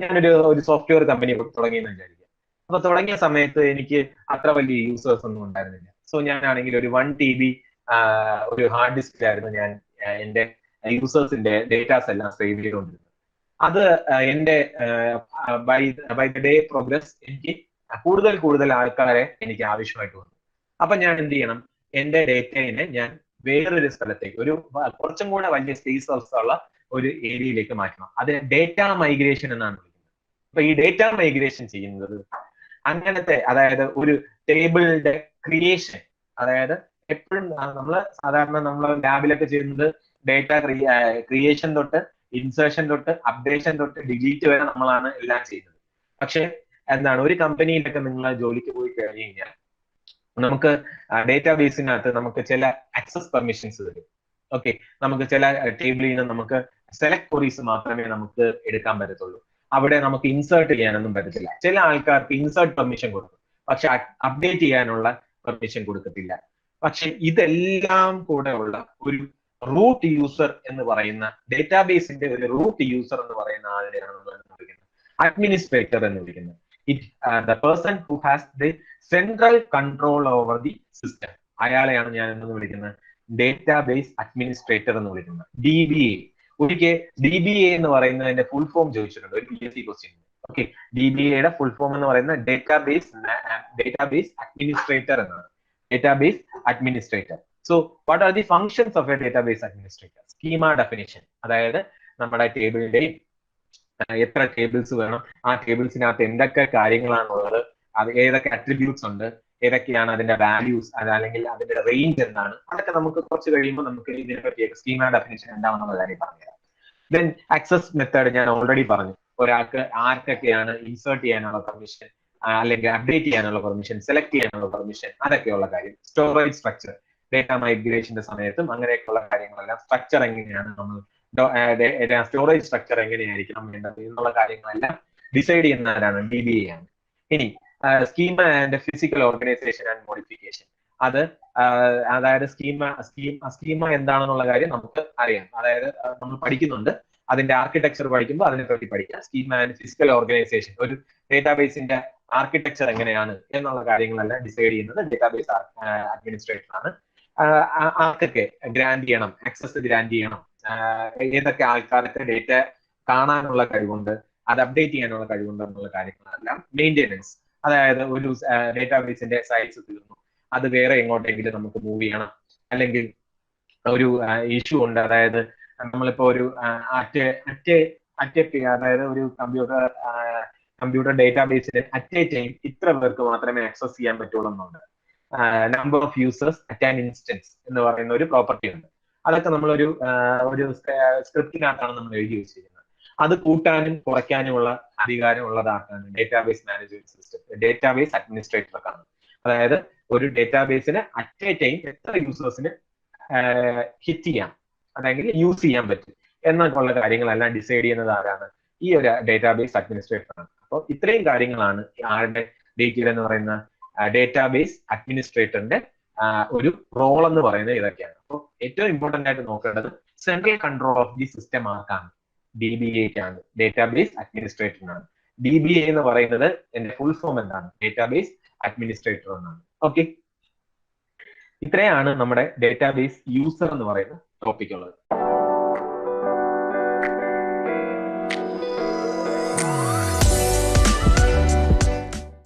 ഞാനൊരു സോഫ്റ്റ്വെയർ കമ്പനി തുടങ്ങിയെന്ന് വിചാരിക്കുക. അപ്പൊ തുടങ്ങിയ സമയത്ത് എനിക്ക് അത്ര വലിയ യൂസേഴ്സ് ഒന്നും ഉണ്ടായിരുന്നില്ല. സോ ഞാനാണെങ്കിൽ ഒരു 1 TB ഒരു ഹാർഡ് ഡിസ്കിലായിരുന്നു ഞാൻ എന്റെ യൂസേഴ്സിന്റെ ഡേറ്റാസ് എല്ലാം സേവ് ചെയ്തുകൊണ്ടിരുന്നത്. അത് എന്റെ ബൈ ദ ഡേ പ്രോഗ്രസ് എനിക്ക് കൂടുതൽ ആൾക്കാരെ എനിക്ക് ആവശ്യമായിട്ട് വന്നു. അപ്പൊ ഞാൻ എന്ത് ചെയ്യണം, എന്റെ ഡേറ്റയെ ഞാൻ വേറൊരു സ്ഥലത്തേക്ക്, ഒരു കുറച്ചും കൂടെ വലിയ സ്പേസ് ഉള്ള ഒരു ഏരിയയിലേക്ക് മാറ്റണം. അതിന് ഡേറ്റ മൈഗ്രേഷൻ എന്നാണ് വിളിക്കുന്നത്. അപ്പൊ ഈ ഡേറ്റ മൈഗ്രേഷൻ ചെയ്യുന്നത് അങ്ങനത്തെ, അതായത് ഒരു ടേബിളിന്റെ ക്രിയേഷൻ, അതായത് എപ്പോഴും സാധാരണ നമ്മൾ ലാബിലൊക്കെ ചെയ്യുന്നത് ഡേറ്റ ക്രിയേഷൻ തൊട്ട് ഇൻസേർഷൻ തൊട്ട് അപ്ഡേഷൻ തൊട്ട് ഡിലീറ്റ് വരെ നമ്മളാണ് എല്ലാം ചെയ്യുന്നത്. പക്ഷെ എന്താണ്, ഒരു കമ്പനിയിലൊക്കെ നിങ്ങൾ ജോലിക്ക് പോയി കഴിഞ്ഞു കഴിഞ്ഞാൽ നമുക്ക് ഡേറ്റാബേസിനകത്ത് നമുക്ക് ചില ആക്സസ് പെർമിഷൻസ് തരും. ഓക്കെ, നമുക്ക് ചില ടേബിളിൽ നിന്ന് നമുക്ക് സെലക്ട് ക്വറീസ് മാത്രമേ നമുക്ക് എടുക്കാൻ പറ്റത്തുള്ളൂ. അവിടെ നമുക്ക് ഇൻസേർട്ട് ചെയ്യാനൊന്നും പറ്റത്തില്ല. ചില ആൾക്കാർക്ക് ഇൻസേർട്ട് പെർമിഷൻ കൊടുക്കും, പക്ഷെ അപ്ഡേറ്റ് ചെയ്യാനുള്ള പെർമിഷൻ കൊടുക്കത്തില്ല. പക്ഷെ ഇതെല്ലാം കൂടെ ഉള്ള ഒരു റൂട്ട് യൂസർ എന്ന് പറയുന്ന, ഡേറ്റാബേസിന്റെ ഒരു റൂട്ട് യൂസർ എന്ന് പറയുന്ന ആളിനെയാണ് നമ്മൾ വിളിക്കുന്നത് അഡ്മിനിസ്ട്രേറ്റർ എന്ന് വിളിക്കുന്നത്. The person who has the central control over the system, അയാളെയാണ് ഞാൻ എന്ന് വിളിക്കുന്നത് ഡേറ്റാബേസ് അഡ്മിനിസ്ട്രേറ്റർ എന്ന് വിളിക്കുന്നത്. DBA. ഒരിക്കൽ DBA എന്ന് പറയുന്നതിന്റെ ഫുൾ ഫോം ചോദിച്ചിട്ടുണ്ട് ഒരു PSC ക്വസ്റ്റ്യൻ. ഓക്കെ, DBAയുടെ ഫുൾ ഫോം എന്ന് പറയുന്നത് ഡേറ്റാബേസ് അഡ്മിനിസ്ട്രേറ്റർ എന്നാണ്. Database administrator. So what are the functions of a database administrator? Schema definition, അതായത് നമ്മുടെ ടേബിളിന്റെയും എത്ര ടേബിൾസ് വേണം, ആ ടേബിൾസിനകത്ത് എന്തൊക്കെ കാര്യങ്ങളാണുള്ളത്, അത് ഏതൊക്കെ അട്രിബ്യൂട്ട്സ് ഉണ്ട്, ഏതൊക്കെയാണ് അതിന്റെ വാല്യൂസ്, അല്ലെങ്കിൽ അതിന്റെ റേഞ്ച് എന്താണ്, അതൊക്കെ നമുക്ക് കുറച്ച് കഴിയുമ്പോൾ നമുക്ക് ഇതിനെ പറ്റിയൊക്കെ സ്കീമ ഡെഫിനിഷൻ എന്താണെന്നുള്ള കാര്യം പറഞ്ഞുതരാം. ദെൻ ആക്സസ് മെത്തേഡ് ഞാൻ ഓൾറെഡി പറഞ്ഞു. ഒരാൾക്ക് ആർക്കൊക്കെയാണ് ഇൻസേർട്ട് ചെയ്യാനുള്ള പെർമിഷൻ, അല്ലെങ്കിൽ അപ്ഡേറ്റ് ചെയ്യാനുള്ള പെർമിഷൻ, സെലക്ട് ചെയ്യാനുള്ള പെർമിഷൻ, അതൊക്കെയുള്ള കാര്യം. സ്റ്റോറേജ് സ്ട്രക്ചർ, ഡേറ്റ മൈഗ്രേഷന്റെ സമയത്തും അങ്ങനെയൊക്കെയുള്ള കാര്യങ്ങളെല്ലാം സ്ട്രക്ചർ എങ്ങനെയാണ്, നമ്മൾ സ്റ്റോറേജ് സ്ട്രക്ചർ എങ്ങനെയായിരിക്കണം വേണ്ടത് എന്നുള്ള കാര്യങ്ങളെല്ലാം ഡിസൈഡ് ചെയ്യുന്ന ആരാണ്? DBA ആണ്. ഇനി schema and physical organisation and modification, അത് അതായത് സ്കീമ എന്താണെന്നുള്ള കാര്യം നമുക്ക് അറിയാം. അതായത് നമ്മൾ പഠിക്കുന്നുണ്ട്, അതിന്റെ ആർക്കിടെക്ചർ പഠിക്കുമ്പോൾ അതിനെ പറ്റി പഠിക്കാം. സ്കീമ ആൻഡ് ഫിസിക്കൽ ഓർഗനൈസേഷൻ, ഒരു ഡേറ്റാബേസിന്റെ ആർക്കിടെക്ചർ എങ്ങനെയാണ് എന്നുള്ള കാര്യങ്ങളെല്ലാം ഡിസൈഡ് ചെയ്യുന്നത് ഡേറ്റാബേസ് അഡ്മിനിസ്ട്രേറ്റർ ആണ്. ആർക്കൊക്കെ ഗ്രാൻഡ് ചെയ്യണം, ആക്സസ് ഗ്രാൻഡ് ചെയ്യണം, ഏതൊക്കെ ആൾക്കാർക്ക് ഡേറ്റ കാണാനുള്ള കഴിവുണ്ട്, അത് അപ്ഡേറ്റ് ചെയ്യാനുള്ള കഴിവുണ്ട് എന്നുള്ള കാര്യങ്ങളെല്ലാം മെയിൻ്റെനൻസ്. അതായത് ഒരു ഡേറ്റാബേസിന്റെ സൈസ് തീർന്നു, അത് വേറെ എങ്ങോട്ടെങ്കിലും നമുക്ക് മൂവ് ചെയ്യണം, അല്ലെങ്കിൽ ഒരു ഇഷ്യൂ ഉണ്ട്, അതായത് നമ്മളിപ്പോ ഒരു അതായത് ഒരു കമ്പ്യൂട്ടർ ഡേറ്റാബേസിൽ അറ്റ് എ ടൈം ഇത്ര പേർക്ക് മാത്രമേ ആക്സസ് ചെയ്യാൻ പറ്റുള്ളൂ എന്നുണ്ട്. Number of users at an instance എന്ന് പറയുന്ന ഒരു പ്രോപ്പർട്ടി ഉണ്ട്. അതൊക്കെ നമ്മളൊരു സ്ക്രിപ്റ്റിനകത്താണ് നമ്മൾ എഴുതി വെച്ചിരിക്കുന്നത്. അത് കൂട്ടാനും കുറയ്ക്കാനുമുള്ള അധികാരം ഉള്ളതാക്കാണ് ഡേറ്റാബേസ് മാനേജ്മെന്റ് സിസ്റ്റം, ഡേറ്റാബേസ് അഡ്മിനിസ്ട്രേറ്റർക്കാണ്. അതായത് ഒരു ഡേറ്റാബേസിന് അറ്റ് എ ടൈം എത്ര യൂസേഴ്സിന് ഹിറ്റ് ചെയ്യാം, അല്ലെങ്കിൽ യൂസ് ചെയ്യാൻ പറ്റും എന്നൊക്കെയുള്ള കാര്യങ്ങളെല്ലാം ഡിസൈഡ് ചെയ്യുന്നത് ആരാണ്? ഈ ഒരു ഡേറ്റാബേസ് അഡ്മിനിസ്ട്രേറ്ററാണ്. അപ്പോൾ ഇത്രയും കാര്യങ്ങളാണ് ആരുടെ ഡേറ്റയിൽ എന്ന് പറയുന്ന ഡേറ്റാബേസ് അഡ്മിനിസ്ട്രേറ്ററിന്റെ ഒരു റോൾ എന്ന് പറയുന്നത് ഇതൊക്കെയാണ്. അപ്പോൾ ഏറ്റവും ഇമ്പോർട്ടന്റ് ആയിട്ട് നോക്കേണ്ടത് central control of the system ആർക്കാണ്? DBAക്കാണ്, ഡേറ്റാബേസ് അഡ്മിനിസ്ട്രേറ്ററിനാണ്. DBA എന്ന് പറയുന്നത് എന്റെ ഫുൾ ഫോം എന്താണ്? ഡേറ്റാബേസ് അഡ്മിനിസ്ട്രേറ്റർ എന്നാണ്. ഓക്കെ, ഇത്രയാണ് നമ്മുടെ ഡേറ്റാബേസ് യൂസർ എന്ന് പറയുന്ന ടോപ്പിക് ഉള്ളത്.